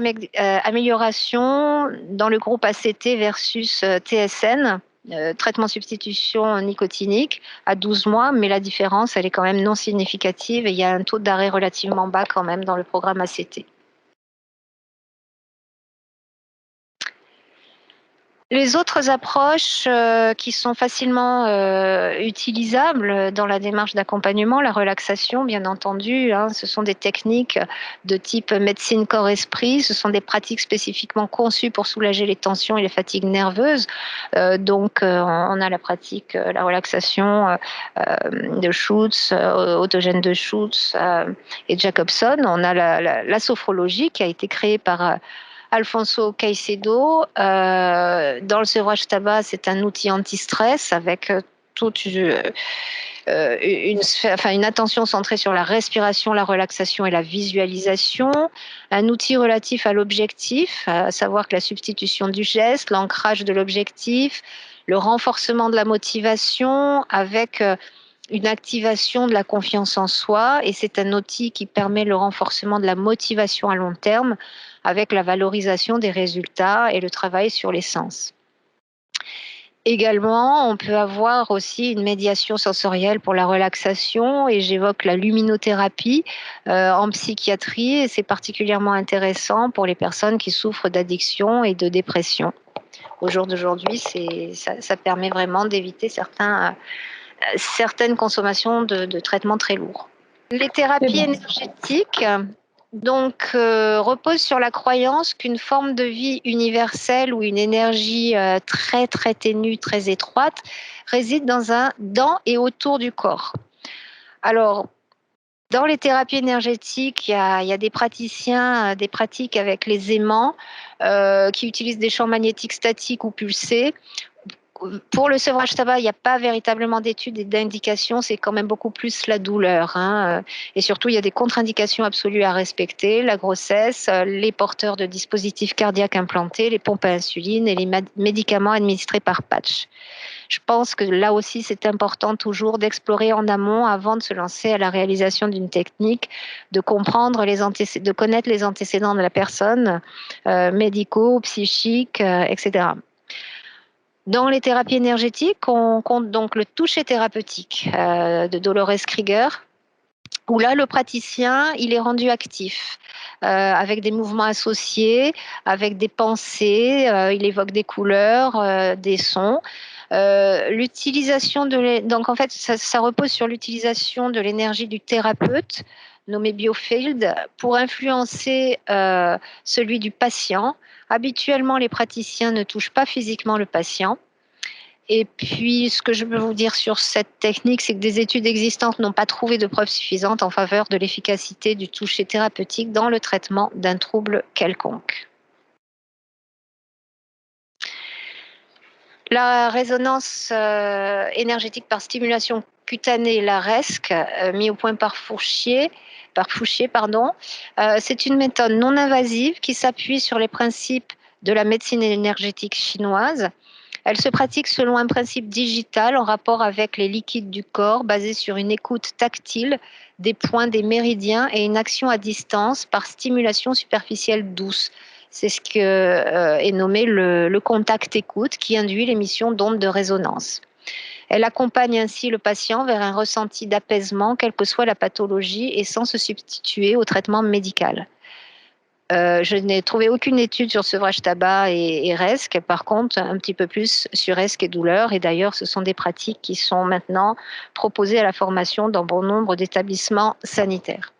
amélioration dans le groupe ACT versus TSN, traitement substitution nicotinique, à 12 mois, mais la différence, elle est quand même non significative et il y a un taux d'arrêt relativement bas quand même dans le programme ACT. Les autres approches qui sont facilement utilisables dans la démarche d'accompagnement, la relaxation, bien entendu, ce sont des techniques de type médecine corps-esprit, ce sont des pratiques spécifiquement conçues pour soulager les tensions et les fatigues nerveuses. Donc, on a la pratique, la relaxation de Schutz, autogène de Schutz et Jacobson. On a la sophrologie qui a été créée par Alfonso Caicedo. Dans le sevrage tabac, c'est un outil anti-stress avec toute une attention centrée sur la respiration, la relaxation et la visualisation. Un outil relatif à l'objectif, à savoir que la substitution du geste, l'ancrage de l'objectif, le renforcement de la motivation avec une activation de la confiance en soi, et c'est un outil qui permet le renforcement de la motivation à long terme avec la valorisation des résultats et le travail sur les sens. Également, on peut avoir aussi une médiation sensorielle pour la relaxation, et j'évoque la luminothérapie en psychiatrie, et c'est particulièrement intéressant pour les personnes qui souffrent d'addiction et de dépression. Au jour d'aujourd'hui, ça permet vraiment d'éviter certaines consommations de traitements très lourds. Les thérapies énergétiques reposent sur la croyance qu'une forme de vie universelle ou une énergie très très ténue, très étroite, réside dans et autour du corps. Alors, dans les thérapies énergétiques, il y a des praticiens, des pratiques avec les aimants qui utilisent des champs magnétiques statiques ou pulsés. Pour le sevrage tabac, il n'y a pas véritablement d'études et d'indications, c'est quand même beaucoup plus la douleur. Et surtout, il y a des contre-indications absolues à respecter, la grossesse, les porteurs de dispositifs cardiaques implantés, les pompes à insuline et les médicaments administrés par patch. Je pense que là aussi, c'est important toujours d'explorer en amont avant de se lancer à la réalisation d'une technique, de comprendre de connaître les antécédents de la personne, médicaux, psychiques, etc. Dans les thérapies énergétiques, on compte donc le toucher thérapeutique de Dolores Krieger, où là, le praticien, il est rendu actif, avec des mouvements associés, avec des pensées, il évoque des couleurs, des sons. Donc en fait, ça repose sur l'utilisation de l'énergie du thérapeute, nommé biofield, pour influencer celui du patient. Habituellement, les praticiens ne touchent pas physiquement le patient. Et puis, ce que je peux vous dire sur cette technique, c'est que des études existantes n'ont pas trouvé de preuves suffisantes en faveur de l'efficacité du toucher thérapeutique dans le traitement d'un trouble quelconque. La résonance énergétique par stimulation cutanée, la RESC, mis au point par Fouchier, c'est une méthode non invasive qui s'appuie sur les principes de la médecine énergétique chinoise. Elle se pratique selon un principe digital en rapport avec les liquides du corps, basé sur une écoute tactile des points des méridiens et une action à distance par stimulation superficielle douce. C'est ce que est nommé le contact écoute, qui induit l'émission d'ondes de résonance. Elle accompagne ainsi le patient vers un ressenti d'apaisement, quelle que soit la pathologie, et sans se substituer au traitement médical. Je n'ai trouvé aucune étude sur sevrage tabac et RESC, par contre, un petit peu plus sur RESC et douleur. Et d'ailleurs, ce sont des pratiques qui sont maintenant proposées à la formation dans bon nombre d'établissements sanitaires.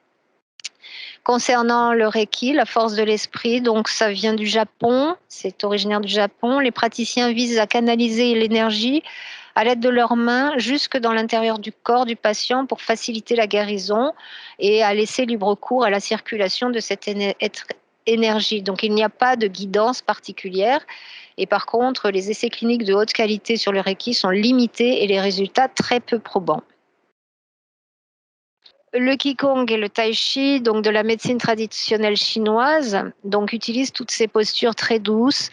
Concernant le Reiki, la force de l'esprit, donc ça vient du Japon, c'est originaire du Japon. Les praticiens visent à canaliser l'énergie à l'aide de leurs mains jusque dans l'intérieur du corps du patient pour faciliter la guérison et à laisser libre cours à la circulation de cette énergie. Donc il n'y a pas de guidance particulière et par contre les essais cliniques de haute qualité sur le Reiki sont limités et les résultats très peu probants. Le Qigong et le Tai Chi, donc de la médecine traditionnelle chinoise, donc utilisent toutes ces postures très douces,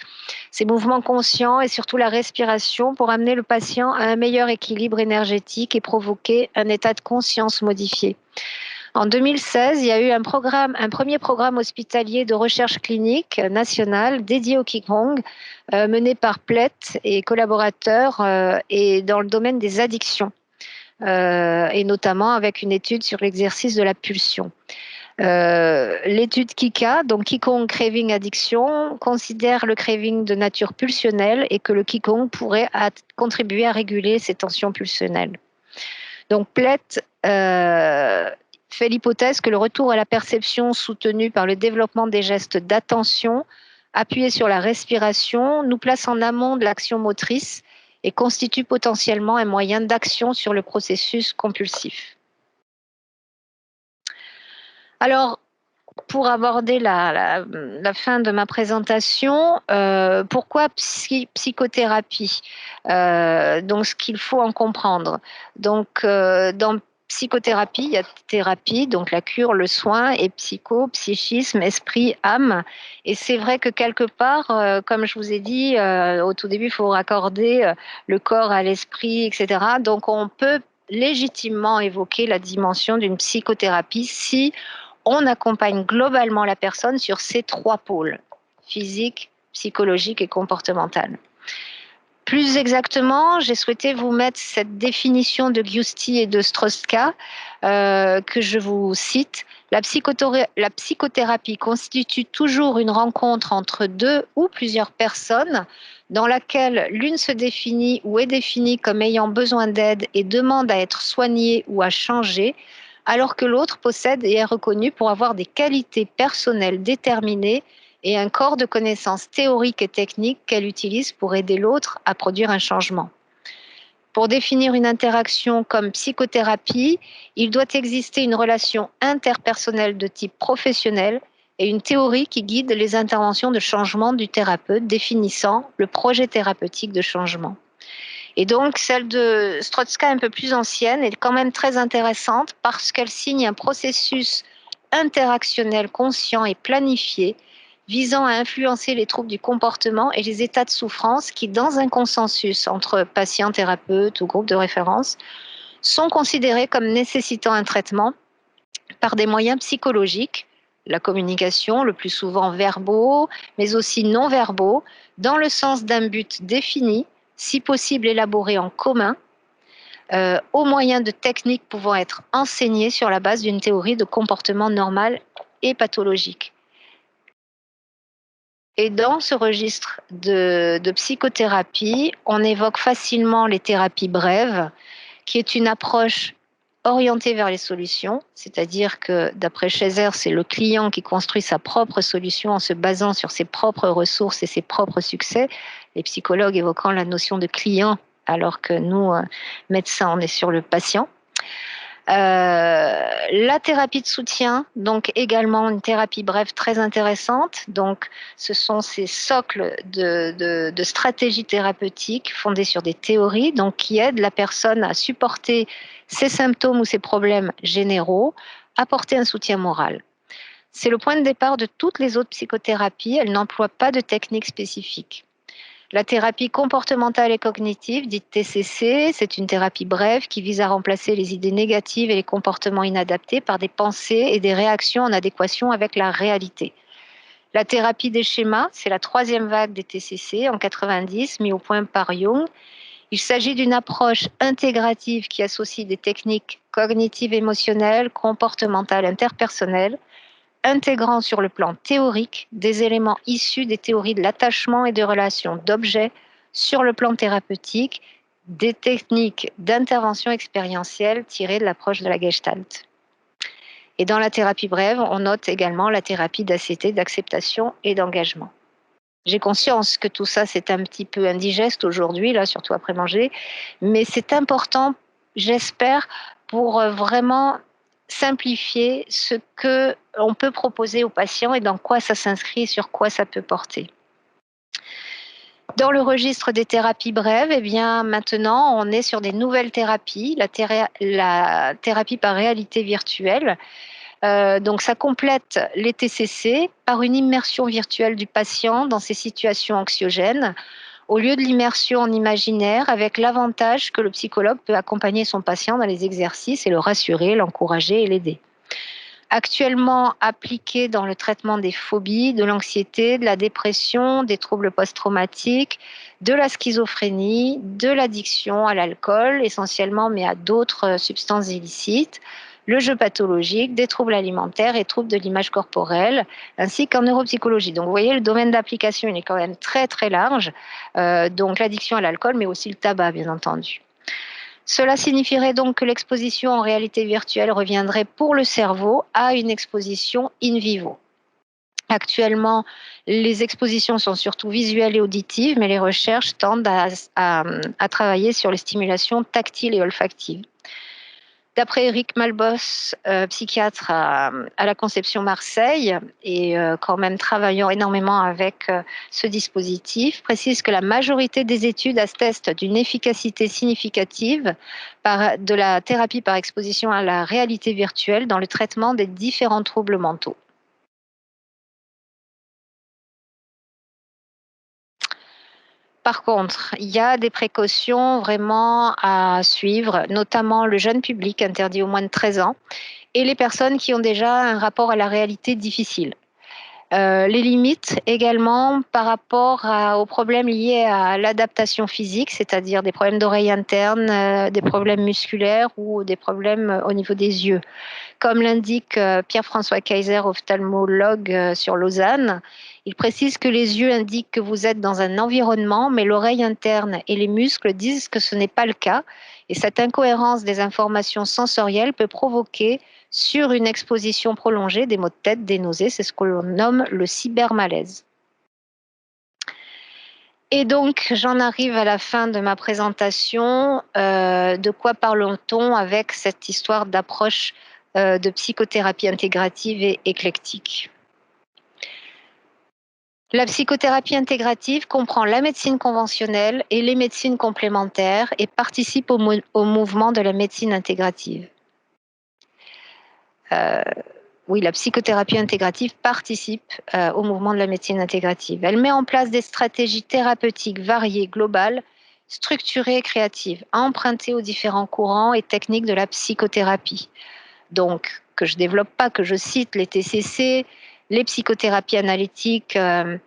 ces mouvements conscients et surtout la respiration pour amener le patient à un meilleur équilibre énergétique et provoquer un état de conscience modifié. En 2016, il y a eu un premier programme hospitalier de recherche clinique national dédié au Qigong, mené par Plett et collaborateurs et dans le domaine des addictions. Et notamment avec une étude sur l'exercice de la pulsion. L'étude KICA, donc Qigong Craving Addiction, considère le craving de nature pulsionnelle et que le Qigong pourrait contribuer à réguler ces tensions pulsionnelles. Donc Plett fait l'hypothèse que le retour à la perception soutenu par le développement des gestes d'attention appuyés sur la respiration nous place en amont de l'action motrice et constitue potentiellement un moyen d'action sur le processus compulsif. Alors, pour aborder la fin de ma présentation, pourquoi psychothérapie donc, ce qu'il faut en comprendre. Donc, dans psychothérapie, il y a thérapie, donc la cure, le soin, et psychisme, esprit, âme. Et c'est vrai que quelque part, comme je vous ai dit, au tout début, il faut raccorder le corps à l'esprit, etc. Donc, on peut légitimement évoquer la dimension d'une psychothérapie si on accompagne globalement la personne sur ces trois pôles, physique, psychologique et comportemental. Plus exactement, j'ai souhaité vous mettre cette définition de Giusti et de Stroska que je vous cite. La psychothérapie constitue toujours une rencontre entre deux ou plusieurs personnes dans laquelle l'une se définit ou est définie comme ayant besoin d'aide et demande à être soignée ou à changer, alors que l'autre possède et est reconnu pour avoir des qualités personnelles déterminées et un corps de connaissances théoriques et techniques qu'elle utilise pour aider l'autre à produire un changement. Pour définir une interaction comme psychothérapie, il doit exister une relation interpersonnelle de type professionnel et une théorie qui guide les interventions de changement du thérapeute, définissant le projet thérapeutique de changement. Et donc, celle de Stroska, un peu plus ancienne, est quand même très intéressante parce qu'elle signe un processus interactionnel conscient et planifié visant à influencer les troubles du comportement et les états de souffrance qui, dans un consensus entre patients, thérapeutes ou groupes de référence, sont considérés comme nécessitant un traitement par des moyens psychologiques, la communication, le plus souvent verbaux, mais aussi non verbaux, dans le sens d'un but défini, si possible élaboré en commun, au moyen de techniques pouvant être enseignées sur la base d'une théorie de comportement normal et pathologique. Et dans ce registre de psychothérapie, on évoque facilement les thérapies brèves, qui est une approche orientée vers les solutions, c'est-à-dire que d'après Shazer, c'est le client qui construit sa propre solution en se basant sur ses propres ressources et ses propres succès, les psychologues évoquant la notion de client, alors que nous, médecins, on est sur le patient. La thérapie de soutien, donc également une thérapie brève très intéressante. Donc, ce sont ces socles de stratégies thérapeutiques fondées sur des théories, donc qui aident la personne à supporter ses symptômes ou ses problèmes généraux, apporter un soutien moral. C'est le point de départ de toutes les autres psychothérapies. Elles n'emploient pas de technique spécifique. La thérapie comportementale et cognitive, dite TCC, c'est une thérapie brève qui vise à remplacer les idées négatives et les comportements inadaptés par des pensées et des réactions en adéquation avec la réalité. La thérapie des schémas, c'est la troisième vague des TCC en 90, mis au point par Jung. Il s'agit d'une approche intégrative qui associe des techniques cognitives, émotionnelles, comportementales, interpersonnelles, intégrant sur le plan théorique des éléments issus des théories de l'attachement et de relations d'objets sur le plan thérapeutique, des techniques d'intervention expérientielle tirées de l'approche de la Gestalt. Et dans la thérapie brève, on note également la thérapie d'ACT, d'acceptation et d'engagement. J'ai conscience que tout ça, c'est un petit peu indigeste aujourd'hui, là, surtout après manger, mais c'est important, j'espère, pour vraiment simplifier ce qu'on peut proposer aux patients et dans quoi ça s'inscrit, sur quoi ça peut porter. Dans le registre des thérapies brèves, eh bien, maintenant, on est sur des nouvelles thérapies, la thérapie par réalité virtuelle. Donc, ça complète les TCC par une immersion virtuelle du patient dans ces situations anxiogènes, au lieu de l'immersion en imaginaire, avec l'avantage que le psychologue peut accompagner son patient dans les exercices et le rassurer, l'encourager et l'aider. Actuellement appliqué dans le traitement des phobies, de l'anxiété, de la dépression, des troubles post-traumatiques, de la schizophrénie, de l'addiction à l'alcool essentiellement, mais à d'autres substances illicites, le jeu pathologique, des troubles alimentaires et troubles de l'image corporelle, ainsi qu'en neuropsychologie. Donc vous voyez, le domaine d'application, il est quand même très très large. Donc l'addiction à l'alcool, mais aussi le tabac, bien entendu. Cela signifierait donc que l'exposition en réalité virtuelle reviendrait pour le cerveau à une exposition in vivo. Actuellement, les expositions sont surtout visuelles et auditives, mais les recherches tendent à travailler sur les stimulations tactiles et olfactives. D'après Eric Malbos, psychiatre à la Conception Marseille, et quand même travaillant énormément avec ce dispositif, précise que la majorité des études attestent d'une efficacité significative de la thérapie par exposition à la réalité virtuelle dans le traitement des différents troubles mentaux. Par contre, il y a des précautions vraiment à suivre, notamment le jeune public interdit aux moins de 13 ans et les personnes qui ont déjà un rapport à la réalité difficile. Les limites également par rapport aux problèmes liés à l'adaptation physique, c'est-à-dire des problèmes d'oreille interne, des problèmes musculaires ou des problèmes au niveau des yeux. Comme l'indique Pierre-François Kaiser, ophtalmologue sur Lausanne, il précise que les yeux indiquent que vous êtes dans un environnement, mais l'oreille interne et les muscles disent que ce n'est pas le cas. Et cette incohérence des informations sensorielles peut provoquer, sur une exposition prolongée, des maux de tête, des nausées. C'est ce que l'on nomme le cybermalaise. Et donc, j'en arrive à la fin de ma présentation. De quoi parle-t-on avec cette histoire d'approche de psychothérapie intégrative et éclectique? La psychothérapie intégrative comprend la médecine conventionnelle et les médecines complémentaires et participe au mouvement de la médecine intégrative. Oui, la psychothérapie intégrative participe au mouvement de la médecine intégrative. Elle met en place des stratégies thérapeutiques variées, globales, structurées et créatives, empruntées aux différents courants et techniques de la psychothérapie. Donc, que je développe pas, que je cite les TCC, les psychothérapies analytiques, en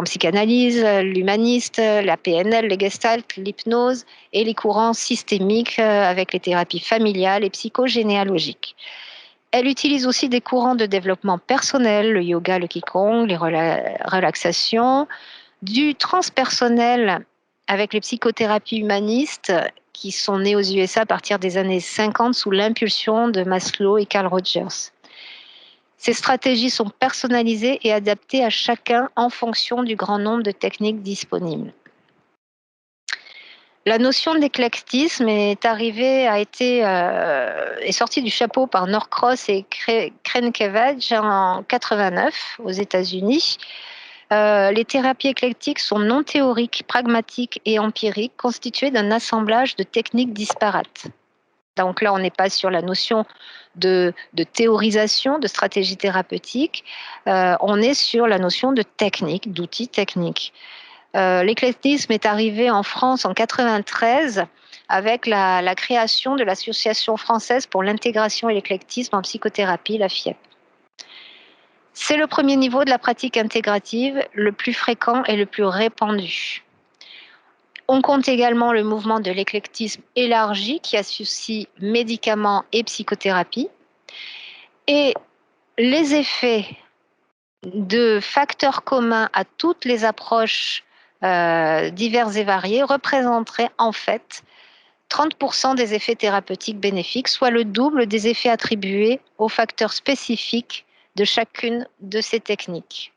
psychanalyse, l'humaniste, la PNL, les gestalt, l'hypnose et les courants systémiques avec les thérapies familiales et psychogénéalogiques. Elle utilise aussi des courants de développement personnel, le yoga, le qigong, les relaxations, du transpersonnel avec les psychothérapies humanistes qui sont nées aux USA à partir des années 50 sous l'impulsion de Maslow et Carl Rogers. Ces stratégies sont personnalisées et adaptées à chacun en fonction du grand nombre de techniques disponibles. La notion d'éclectisme est sortie du chapeau par Norcross et Krenkevich en 89 aux États-Unis. Les thérapies éclectiques sont non théoriques, pragmatiques et empiriques, constituées d'un assemblage de techniques disparates. Donc là, on n'est pas sur la notion de théorisation, de stratégie thérapeutique, on est sur la notion de technique, d'outils techniques. L'éclectisme est arrivé en France en 1993 avec la création de l'Association française pour l'intégration et l'éclectisme en psychothérapie, la FIEP. C'est le premier niveau de la pratique intégrative, le plus fréquent et le plus répandu. On compte également le mouvement de l'éclectisme élargi qui associe médicaments et psychothérapie. Et les effets de facteurs communs à toutes les approches diverses et variées représenteraient en fait 30% des effets thérapeutiques bénéfiques, soit le double des effets attribués aux facteurs spécifiques de chacune de ces techniques.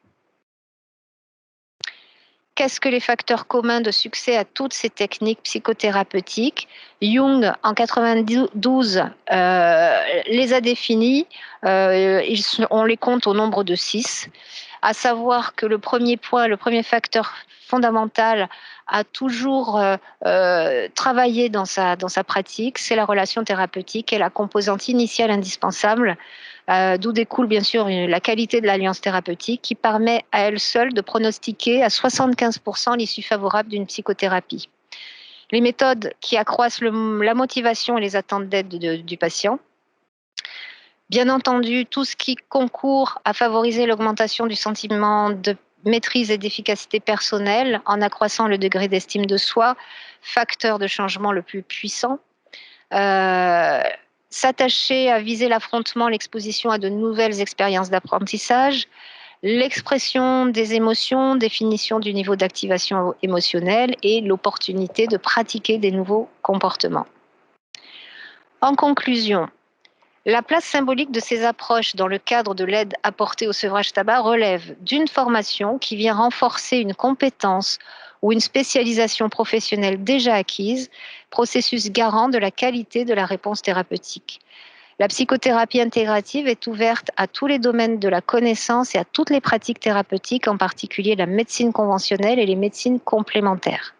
Qu'est-ce que les facteurs communs de succès à toutes ces techniques psychothérapeutiques? Jung, en 92, les a définis. On les compte au nombre de 6, à savoir que le premier point, le premier facteur fondamental à toujours travailler dans sa pratique, c'est la relation thérapeutique et la composante initiale indispensable, d'où découle bien sûr la qualité de l'alliance thérapeutique qui permet à elle seule de pronostiquer à 75% l'issue favorable d'une psychothérapie. Les méthodes qui accroissent la motivation et les attentes d'aide du patient. Bien entendu, tout ce qui concourt à favoriser l'augmentation du sentiment de maîtrise et d'efficacité personnelle en accroissant le degré d'estime de soi, facteur de changement le plus puissant. S'attacher à viser l'affrontement, l'exposition à de nouvelles expériences d'apprentissage, l'expression des émotions, définition du niveau d'activation émotionnelle et l'opportunité de pratiquer des nouveaux comportements. En conclusion, la place symbolique de ces approches dans le cadre de l'aide apportée au sevrage tabac relève d'une formation qui vient renforcer une compétence ou une spécialisation professionnelle déjà acquise, processus garant de la qualité de la réponse thérapeutique. La psychothérapie intégrative est ouverte à tous les domaines de la connaissance et à toutes les pratiques thérapeutiques, en particulier la médecine conventionnelle et les médecines complémentaires.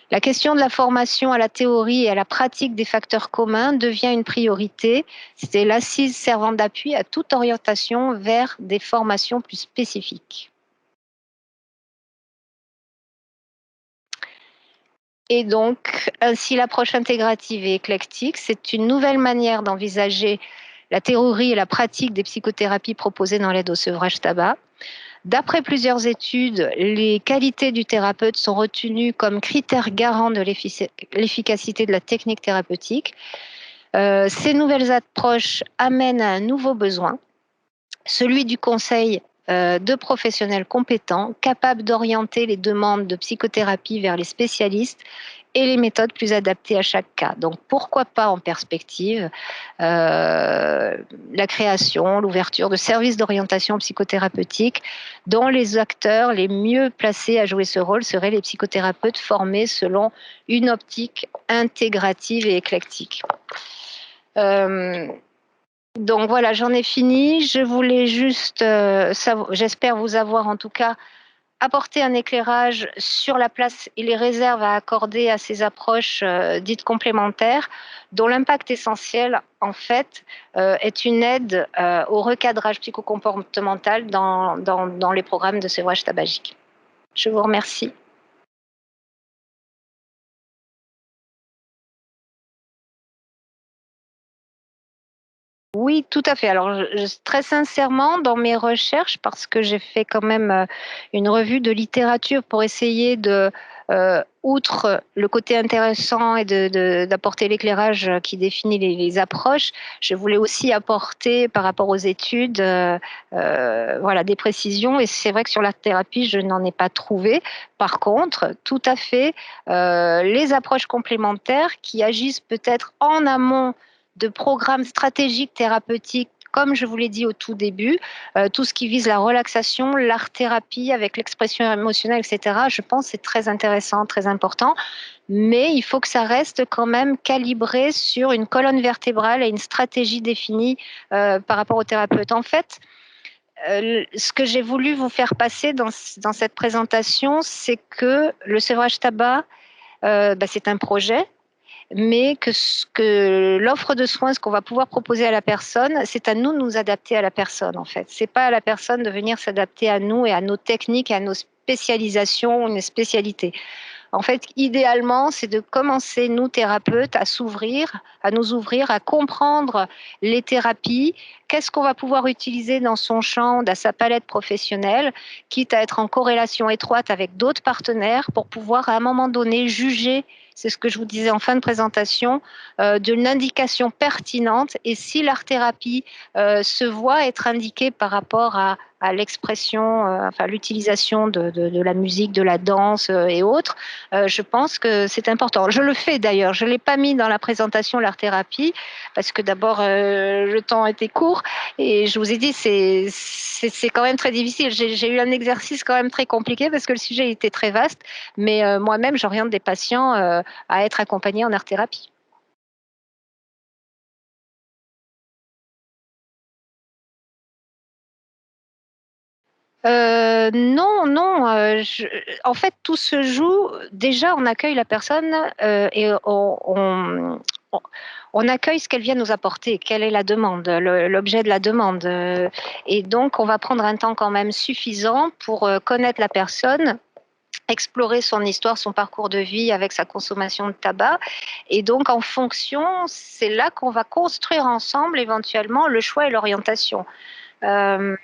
La question de la formation à la théorie et à la pratique des facteurs communs devient une priorité. C'est l'assise servant d'appui à toute orientation vers des formations plus spécifiques. Et donc, ainsi, l'approche intégrative et éclectique, c'est une nouvelle manière d'envisager la théorie et la pratique des psychothérapies proposées dans l'aide au sevrage tabac. D'après plusieurs études, les qualités du thérapeute sont retenues comme critères garants de l'efficacité de la technique thérapeutique. Ces nouvelles approches amènent à un nouveau besoin, celui du conseil de professionnels compétents, capables d'orienter les demandes de psychothérapie vers les spécialistes et les méthodes plus adaptées à chaque cas. Donc, pourquoi pas en perspective la création, l'ouverture de services d'orientation psychothérapeutique dont les acteurs les mieux placés à jouer ce rôle seraient les psychothérapeutes formés selon une optique intégrative et éclectique. Donc voilà, j'en ai fini. Je voulais juste, j'espère vous avoir en tout cas apporté un éclairage sur la place et les réserves à accorder à ces approches dites complémentaires, dont l'impact essentiel, en fait, est une aide au recadrage psychocomportemental dans les programmes de sevrage tabagique. Je vous remercie. Oui, tout à fait. Alors, très sincèrement, dans mes recherches, parce que j'ai fait quand même une revue de littérature pour essayer de, outre le côté intéressant et d'apporter l'éclairage qui définit les approches, je voulais aussi apporter par rapport aux études, voilà, des précisions. Et c'est vrai que sur la thérapie, je n'en ai pas trouvé. Par contre, tout à fait, les approches complémentaires qui agissent peut-être en amont de programmes stratégiques thérapeutiques, comme je vous l'ai dit au tout début, tout ce qui vise la relaxation, l'art-thérapie avec l'expression émotionnelle, etc. Je pense que c'est très intéressant, très important, mais il faut que ça reste quand même calibré sur une colonne vertébrale et une stratégie définie par rapport au thérapeute. En fait, ce que j'ai voulu vous faire passer dans cette présentation, c'est que le sevrage tabac, c'est un projet, mais que l'offre de soins, ce qu'on va pouvoir proposer à la personne, c'est à nous de nous adapter à la personne, en fait. C'est pas à la personne de venir s'adapter à nous et à nos techniques et à nos spécialisations, nos spécialités. En fait, idéalement, c'est de commencer, nous, thérapeutes, à nous ouvrir, à comprendre les thérapies, qu'est-ce qu'on va pouvoir utiliser dans son champ, dans sa palette professionnelle, quitte à être en corrélation étroite avec d'autres partenaires pour pouvoir, à un moment donné, juger, c'est ce que je vous disais en fin de présentation, d'une indication pertinente. Et si l'art-thérapie se voit être indiquée par rapport à l'expression, enfin l'utilisation de la musique, de la danse et autres, je pense que c'est important. Je le fais d'ailleurs, je ne l'ai pas mis dans la présentation l'art-thérapie, parce que d'abord le temps était court, et je vous ai dit, c'est quand même très difficile. J'ai eu un exercice quand même très compliqué, parce que le sujet était très vaste, mais moi-même, j'oriente des patients à être accompagnés en art-thérapie. Non, non, en fait, tout se joue déjà, on accueille la personne, et on on accueille ce qu'elle vient nous apporter. Quelle est la demande, l'objet de la demande, et donc on va prendre un temps quand même suffisant pour, connaître la personne, explorer son histoire, son parcours de vie avec sa consommation de tabac, et donc en fonction, c'est là qu'on va construire ensemble éventuellement le choix et l'orientation. Hem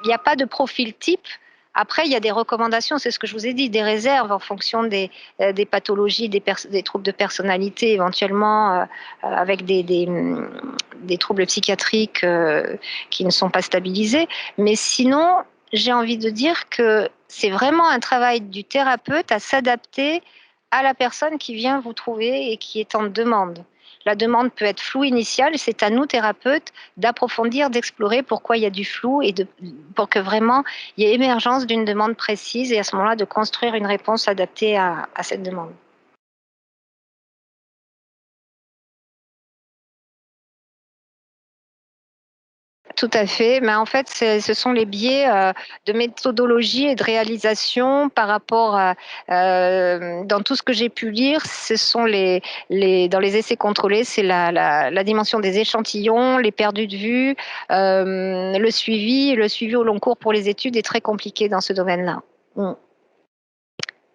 Il n'y a pas de profil type. Après, il y a des recommandations, c'est ce que je vous ai dit, des réserves en fonction des pathologies, des troubles de personnalité, éventuellement avec des troubles psychiatriques qui ne sont pas stabilisés. Mais sinon, j'ai envie de dire que c'est vraiment un travail du thérapeute à s'adapter à la personne qui vient vous trouver et qui est en demande. La demande peut être floue initiale, et c'est à nous, thérapeutes, d'approfondir, d'explorer pourquoi il y a du flou, pour que vraiment il y ait émergence d'une demande précise, et à ce moment-là, de construire une réponse adaptée à cette demande. Tout à fait, mais en fait, ce sont les biais de méthodologie et de réalisation par rapport à, dans tout ce que j'ai pu lire, ce sont dans les essais contrôlés, c'est la dimension des échantillons, les perdus de vue, le suivi au long cours pour les études est très compliqué dans ce domaine-là. Mm.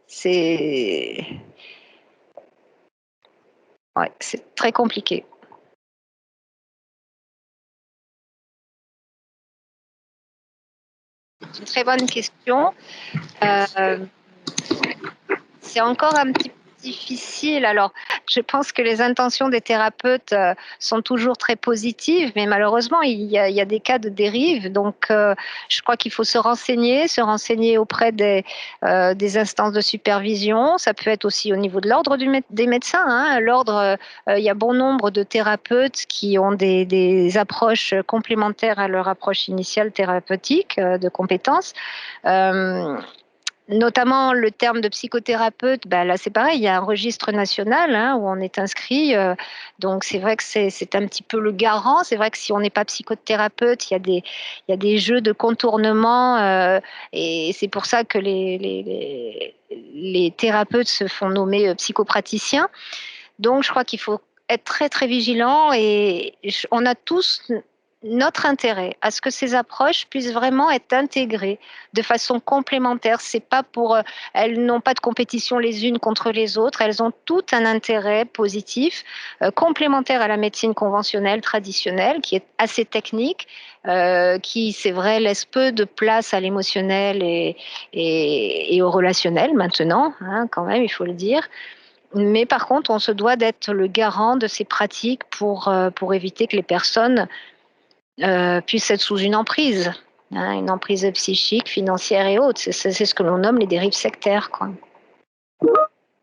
C'est Ouais, c'est très compliqué. C'est une très bonne question. Heu, c'est encore un petit peu difficile. Alors, je pense que les intentions des thérapeutes, sont toujours très positives, mais malheureusement, il y a des cas de dérive. Donc, je crois qu'il faut se renseigner auprès des instances de supervision. Ça peut être aussi au niveau de l'ordre des médecins, hein. L'ordre, il y a bon nombre de thérapeutes qui ont des approches complémentaires à leur approche initiale thérapeutique, de compétences. Hem Notamment le terme de psychothérapeute, bah, là, c'est pareil, il y a un registre national, hein, où on est inscrit, donc c'est vrai que c'est un petit peu le garant. C'est vrai que si on n'est pas psychothérapeute, il y a des jeux de contournement, et c'est pour ça que les thérapeutes se font nommer, psychopraticiens. Donc je crois qu'il faut être très, très vigilant, et on a tous notre intérêt à ce que ces approches puissent vraiment être intégrées de façon complémentaire. C'est pas pour, elles n'ont pas de compétition les unes contre les autres, elles ont toutes un intérêt positif, complémentaire à la médecine conventionnelle, traditionnelle, qui est assez technique, qui, c'est vrai, laisse peu de place à l'émotionnel et au relationnel maintenant, hein, quand même, il faut le dire. Mais par contre, on se doit d'être le garant de ces pratiques pour éviter que les personnes, puissent être sous une emprise psychique, financière et autres. C'est ce que l'on nomme les dérives sectaires, quoi.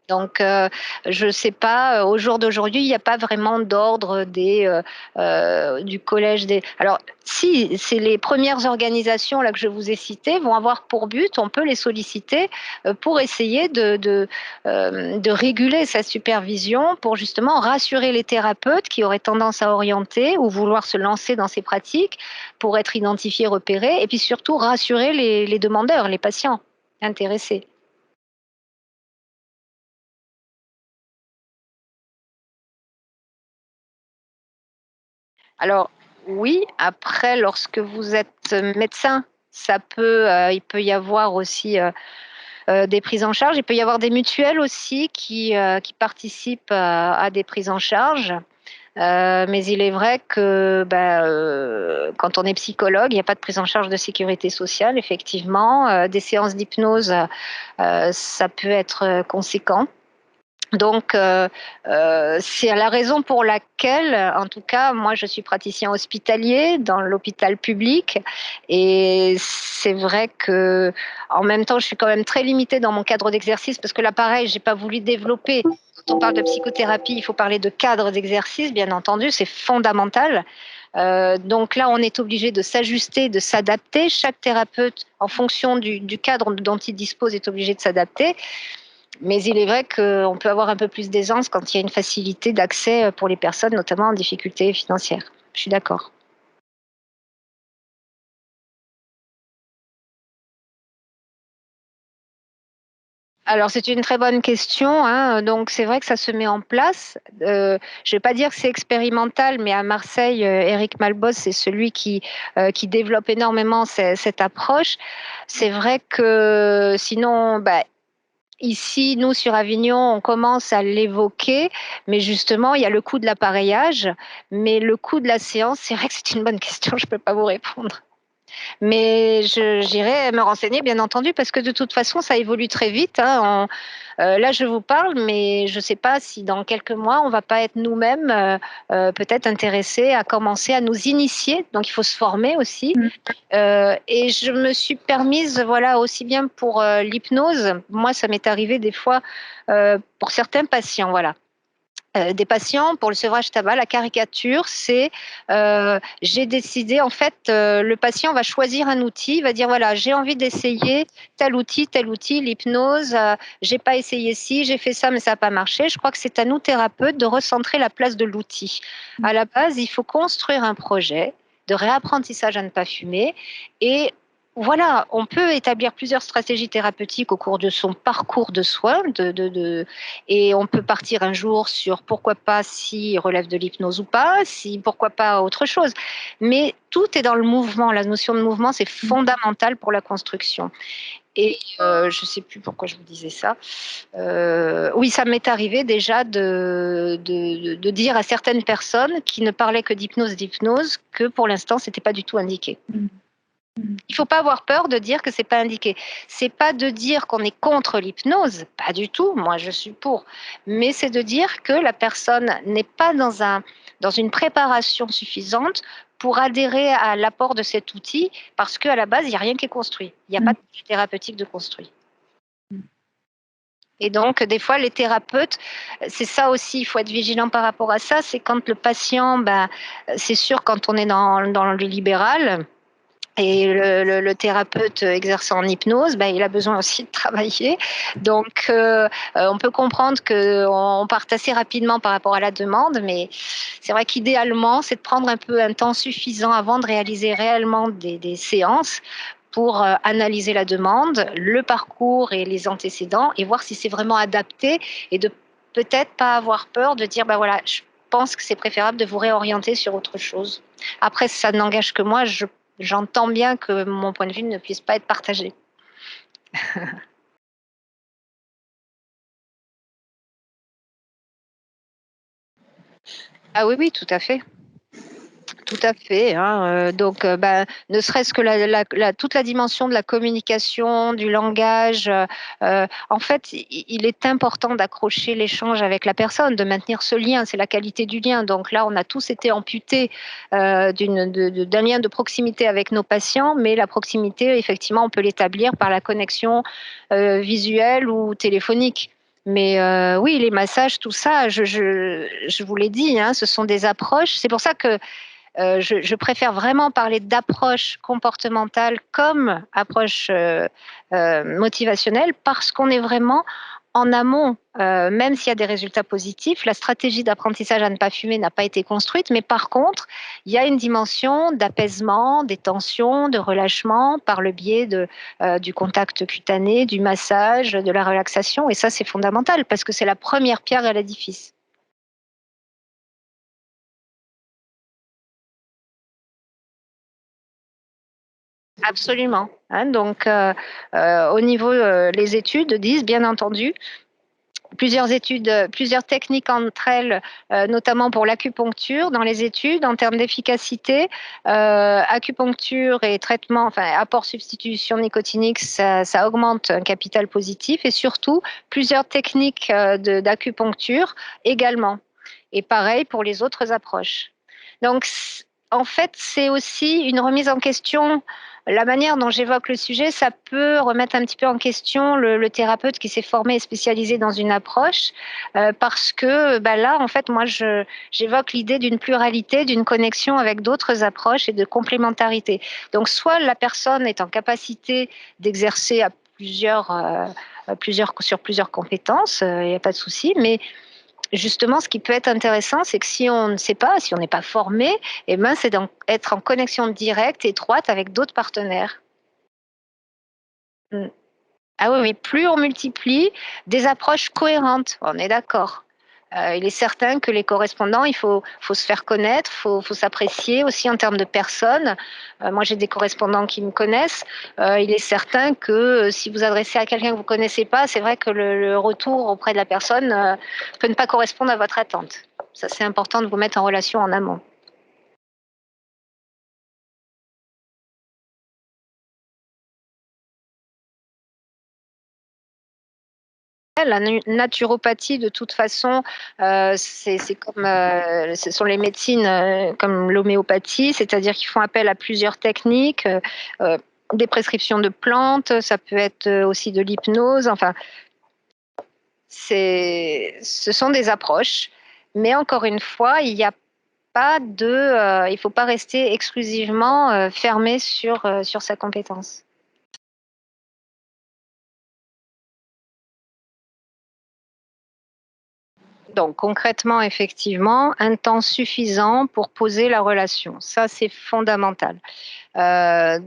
Donc, je ne sais pas, au jour d'aujourd'hui, il n'y a pas vraiment d'ordre du collège des. Alors, si, c'est les premières organisations là que je vous ai citées vont avoir pour but, on peut les solliciter pour essayer de réguler sa supervision, pour justement rassurer les thérapeutes qui auraient tendance à orienter ou vouloir se lancer dans ces pratiques, pour être identifiés, repérés, et puis surtout rassurer les demandeurs, les patients intéressés. Alors oui, après, lorsque vous êtes médecin, il peut y avoir aussi, des prises en charge. Il peut y avoir des mutuelles aussi qui participent à des prises en charge. Mais il est vrai que quand on est psychologue, il n'y a pas de prise en charge de sécurité sociale, effectivement. Des séances d'hypnose, ça peut être conséquent. Donc, c'est la raison pour laquelle, en tout cas, moi, je suis praticien hospitalier dans l'hôpital public, et c'est vrai que, en même temps, je suis quand même très limitée dans mon cadre d'exercice parce que là, pareil, j'ai pas voulu développer. Quand on parle de psychothérapie, il faut parler de cadre d'exercice, bien entendu, c'est fondamental. Donc là, on est obligé de s'ajuster, de s'adapter. Chaque thérapeute, en fonction du cadre dont il dispose, est obligé de s'adapter. Mais il est vrai qu'on peut avoir un peu plus d'aisance quand il y a une facilité d'accès pour les personnes, notamment en difficulté financière. Je suis d'accord. Alors, c'est une très bonne question, hein. Donc, c'est vrai que ça se met en place. Je ne vais pas dire que c'est expérimental, mais à Marseille, Eric Malbos, c'est celui qui développe énormément cette approche. C'est vrai que sinon, ici, nous, sur Avignon, on commence à l'évoquer, mais justement, il y a le coût de l'appareillage, mais le coût de la séance, c'est vrai que c'est une bonne question, je ne peux pas vous répondre. Mais j'irai me renseigner, bien entendu, parce que de toute façon, ça évolue très vite, hein. Là, je vous parle, mais je ne sais pas si dans quelques mois, on ne va pas être nous-mêmes peut-être intéressés à commencer à nous initier. Donc, il faut se former aussi. Et je me suis permise, voilà, aussi bien pour l'hypnose, moi, ça m'est arrivé des fois pour certains patients, voilà. Des patients pour le sevrage tabac, la caricature, c'est j'ai décidé, en fait, le patient va choisir un outil, il va dire voilà, j'ai envie d'essayer tel outil, l'hypnose, j'ai pas essayé ci, j'ai fait ça, mais ça n'a pas marché. Je crois que c'est à nous, thérapeutes, de recentrer la place de l'outil. À la base, il faut construire un projet de réapprentissage à ne pas fumer, et voilà, on peut établir plusieurs stratégies thérapeutiques au cours de son parcours de soins, et on peut partir un jour sur pourquoi pas s'il relève de l'hypnose ou pas, si pourquoi pas autre chose. Mais tout est dans le mouvement. La notion de mouvement, c'est fondamental pour la construction. Et je ne sais plus pourquoi je vous disais ça. Oui, ça m'est arrivé déjà de dire à certaines personnes qui ne parlaient que d'hypnose, que pour l'instant, ce n'était pas du tout indiqué. Il ne faut pas avoir peur de dire que c'est pas indiqué. C'est pas de dire qu'on est contre l'hypnose, pas du tout. Moi, je suis pour. Mais c'est de dire que la personne n'est pas dans une préparation suffisante pour adhérer à l'apport de cet outil, parce qu'à la base, il n'y a rien qui est construit. Il n'y a pas de thérapeutique de construit. Et donc, des fois, les thérapeutes, c'est ça aussi, il faut être vigilant par rapport à ça, c'est quand le patient, c'est sûr, quand on est dans le libéral, et le thérapeute exerçant en hypnose, il a besoin aussi de travailler. Donc, on peut comprendre qu'on parte assez rapidement par rapport à la demande, mais c'est vrai qu'idéalement, c'est de prendre un temps suffisant avant de réaliser réellement des séances pour analyser la demande, le parcours et les antécédents, et voir si c'est vraiment adapté, et de peut-être pas avoir peur de dire, voilà, je pense que c'est préférable de vous réorienter sur autre chose. Après, ça n'engage que moi, j'entends bien que mon point de vue ne puisse pas être partagé. Ah oui, oui, tout à fait. Tout à fait, hein, donc ne serait-ce que toute la dimension de la communication, du langage, en fait, il est important d'accrocher l'échange avec la personne, de maintenir ce lien, c'est la qualité du lien. Donc là, on a tous été amputés d'un lien de proximité avec nos patients, mais la proximité, effectivement, on peut l'établir par la connexion visuelle ou téléphonique. Mais oui, les massages, tout ça, je vous l'ai dit, hein, ce sont des approches. C'est pour ça que je préfère vraiment parler d'approche comportementale comme approche motivationnelle, parce qu'on est vraiment en amont, même s'il y a des résultats positifs, la stratégie d'apprentissage à ne pas fumer n'a pas été construite, mais par contre, il y a une dimension d'apaisement, des tensions, de relâchement par le biais du contact cutané, du massage, de la relaxation, et ça c'est fondamental parce que c'est la première pierre à l'édifice. Absolument. Hein, donc, au niveau, les études disent, bien entendu, plusieurs études, plusieurs techniques entre elles, notamment pour l'acupuncture dans les études en termes d'efficacité. Acupuncture et traitement, enfin apport substitution nicotinique, ça augmente un capital positif et surtout plusieurs techniques d'acupuncture également. Et pareil pour les autres approches. Donc, en fait, c'est aussi une remise en question. La manière dont j'évoque le sujet, ça peut remettre un petit peu en question le thérapeute qui s'est formé et spécialisé dans une approche, parce que là, en fait, moi, j'évoque l'idée d'une pluralité, d'une connexion avec d'autres approches et de complémentarité. Donc, soit la personne est en capacité d'exercer à sur plusieurs compétences, il n'y a pas de souci, mais justement, ce qui peut être intéressant, c'est que si on ne sait pas, si on n'est pas formé, eh ben, c'est d'être en connexion directe, étroite avec d'autres partenaires. Mm. Ah oui, oui, plus on multiplie des approches cohérentes, on est d'accord. Il est certain que les correspondants, faut se faire connaître, faut s'apprécier aussi en termes de personnes. Moi, j'ai des correspondants qui me connaissent. Il est certain que si vous adressez à quelqu'un que vous connaissez pas, c'est vrai que le retour auprès de la personne peut ne pas correspondre à votre attente. Ça, c'est important de vous mettre en relation en amont. La naturopathie, de toute façon, c'est comme, ce sont les médecines comme l'homéopathie, c'est-à-dire qu'ils font appel à plusieurs techniques, des prescriptions de plantes, ça peut être aussi de l'hypnose, enfin, ce sont des approches, mais encore une fois, il ne faut pas rester exclusivement fermé sur sa compétence. Donc concrètement, effectivement, un temps suffisant pour poser la relation. Ça, c'est fondamental. Le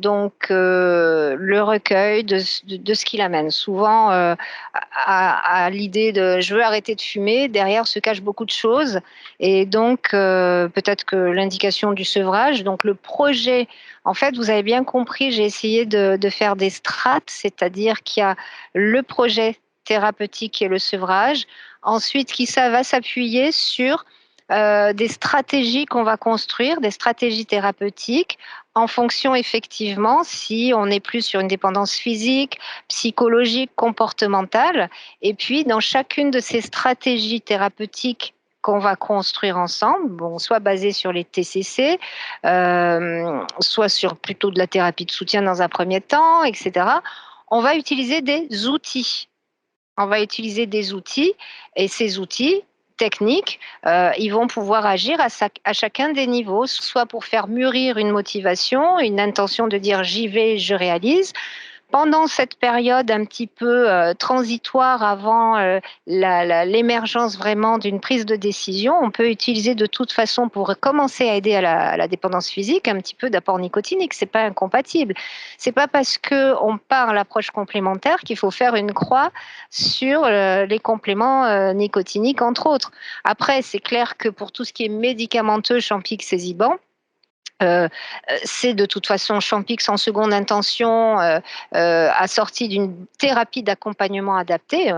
recueil de ce qu'il amène. Souvent, à l'idée de je veux arrêter de fumer, derrière se cachent beaucoup de choses. Et donc, peut-être que l'indication du sevrage, donc le projet, en fait, vous avez bien compris, j'ai essayé de faire des strates, c'est-à-dire qu'il y a le projet thérapeutique et le sevrage, ensuite qui ça va s'appuyer sur des stratégies qu'on va construire, des stratégies thérapeutiques en fonction effectivement si on est plus sur une dépendance physique, psychologique, comportementale. Et puis dans chacune de ces stratégies thérapeutiques qu'on va construire ensemble, bon, soit basées sur les TCC, soit sur plutôt de la thérapie de soutien dans un premier temps, etc. On va utiliser des outils. On va utiliser des outils et ces outils techniques, ils vont pouvoir agir à chacun des niveaux, soit pour faire mûrir une motivation, une intention de dire j'y vais, je réalise, pendant cette période un petit peu transitoire avant l'émergence vraiment d'une prise de décision, on peut utiliser de toute façon pour commencer à aider à la dépendance physique un petit peu d'apport nicotinique. C'est pas incompatible. C'est pas parce que on part à l'approche complémentaire qu'il faut faire une croix sur les compléments nicotiniques entre autres. Après, c'est clair que pour tout ce qui est médicamenteux, Champix et Ziban, euh, c'est de toute façon Champix en seconde intention, assorti d'une thérapie d'accompagnement adaptée.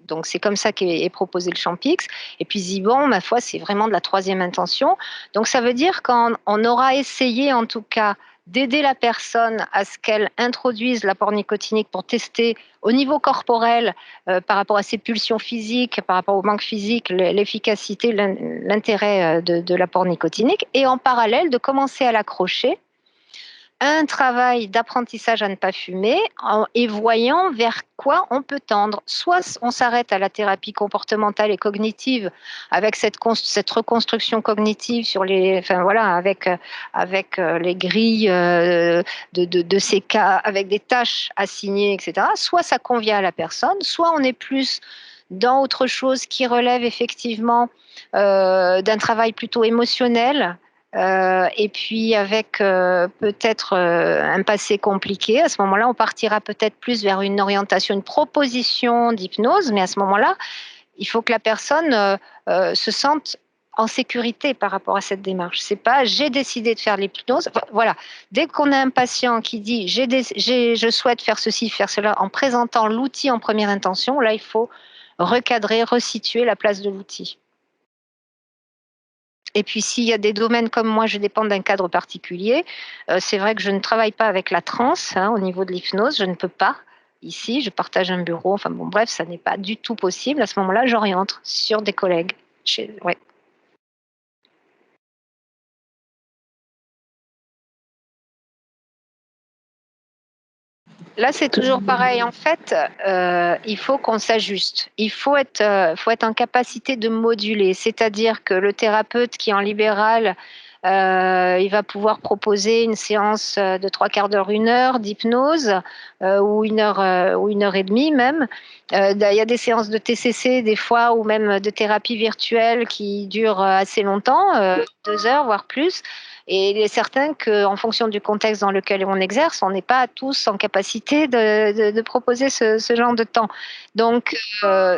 Donc c'est comme ça qu'est proposé le Champix. Et puis Ziban, ma foi, c'est vraiment de la troisième intention. Donc ça veut dire qu'on aura essayé en tout cas d'aider la personne à ce qu'elle introduise l'apport nicotinique pour tester au niveau corporel, par rapport à ses pulsions physiques, par rapport au manque physique, l'efficacité, l'intérêt de l'apport nicotinique, et en parallèle de commencer à l'accrocher un travail d'apprentissage à ne pas fumer et voyant vers quoi on peut tendre. Soit on s'arrête à la thérapie comportementale et cognitive avec cette reconstruction cognitive sur les, enfin voilà, avec les grilles de ces cas, avec des tâches assignées, etc. Soit ça convient à la personne, soit on est plus dans autre chose qui relève effectivement d'un travail plutôt émotionnel, et puis avec peut-être un passé compliqué, à ce moment-là, on partira peut-être plus vers une orientation, une proposition d'hypnose, mais à ce moment-là, il faut que la personne se sente en sécurité par rapport à cette démarche. C'est pas j'ai décidé de faire l'hypnose. Voilà. Dès qu'on a un patient qui dit je souhaite faire ceci, faire cela, en présentant l'outil en première intention, là il faut recadrer, resituer la place de l'outil. Et puis s'il y a des domaines comme moi, je dépends d'un cadre particulier, c'est vrai que je ne travaille pas avec la transe, hein, au niveau de l'hypnose, je ne peux pas. Ici, je partage un bureau, enfin bon bref, ça n'est pas du tout possible. À ce moment-là, j'oriente sur des collègues. Ouais. Là, c'est toujours pareil. En fait, il faut qu'on s'ajuste. Il faut être en capacité de moduler. C'est-à-dire que le thérapeute qui est en libéral, il va pouvoir proposer une séance de 3/4 d'heure, 1 heure d'hypnose ou 1 heure ou 1 heure et demie même. Il y a des séances de TCC des fois ou même de thérapie virtuelle qui durent assez longtemps, 2 heures voire plus. Et il est certain qu'en fonction du contexte dans lequel on exerce, on n'est pas tous en capacité de proposer ce genre de temps. Donc,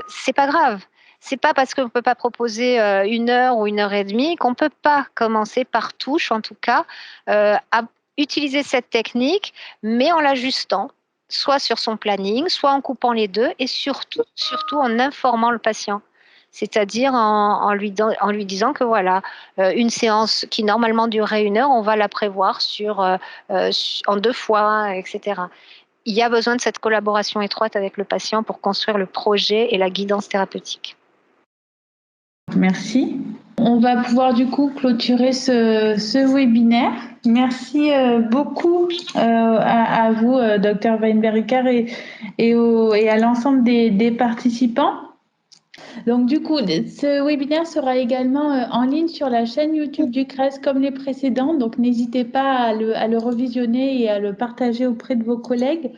c'est pas grave. C'est pas parce qu'on ne peut pas proposer 1 heure ou 1 heure et demie qu'on ne peut pas commencer par touche, en tout cas, à utiliser cette technique, mais en l'ajustant, soit sur son planning, soit en coupant les deux, et surtout en informant le patient. C'est-à-dire en lui disant que voilà, une séance qui normalement durerait 1 heure, on va la prévoir en 2 fois, etc. Il y a besoin de cette collaboration étroite avec le patient pour construire le projet et la guidance thérapeutique. Merci. On va pouvoir du coup clôturer ce webinaire. Merci beaucoup à vous, Dr Weinberg-Ricard, et à l'ensemble des participants. Donc du coup, ce webinaire sera également en ligne sur la chaîne YouTube du CRES comme les précédents. Donc n'hésitez pas à le revisionner et à le partager auprès de vos collègues.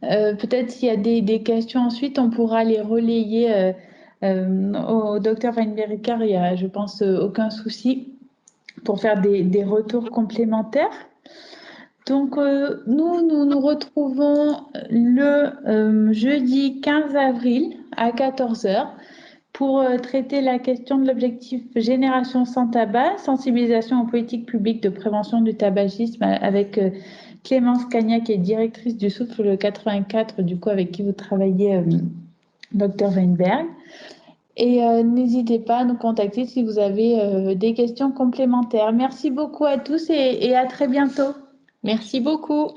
Peut-être s'il y a des questions ensuite, on pourra les relayer au docteur Weinberg-Ricard. Il n'y a, je pense, aucun souci pour faire des retours complémentaires. Donc, nous nous retrouvons le jeudi 15 avril à 14h pour traiter la question de l'objectif Génération sans tabac, sensibilisation aux politiques publiques de prévention du tabagisme avec Clémence Cagnac, qui est directrice du Souffle 84, du coup, avec qui vous travaillez, Dr Weinberg. Et n'hésitez pas à nous contacter si vous avez des questions complémentaires. Merci beaucoup à tous et à très bientôt. Merci beaucoup.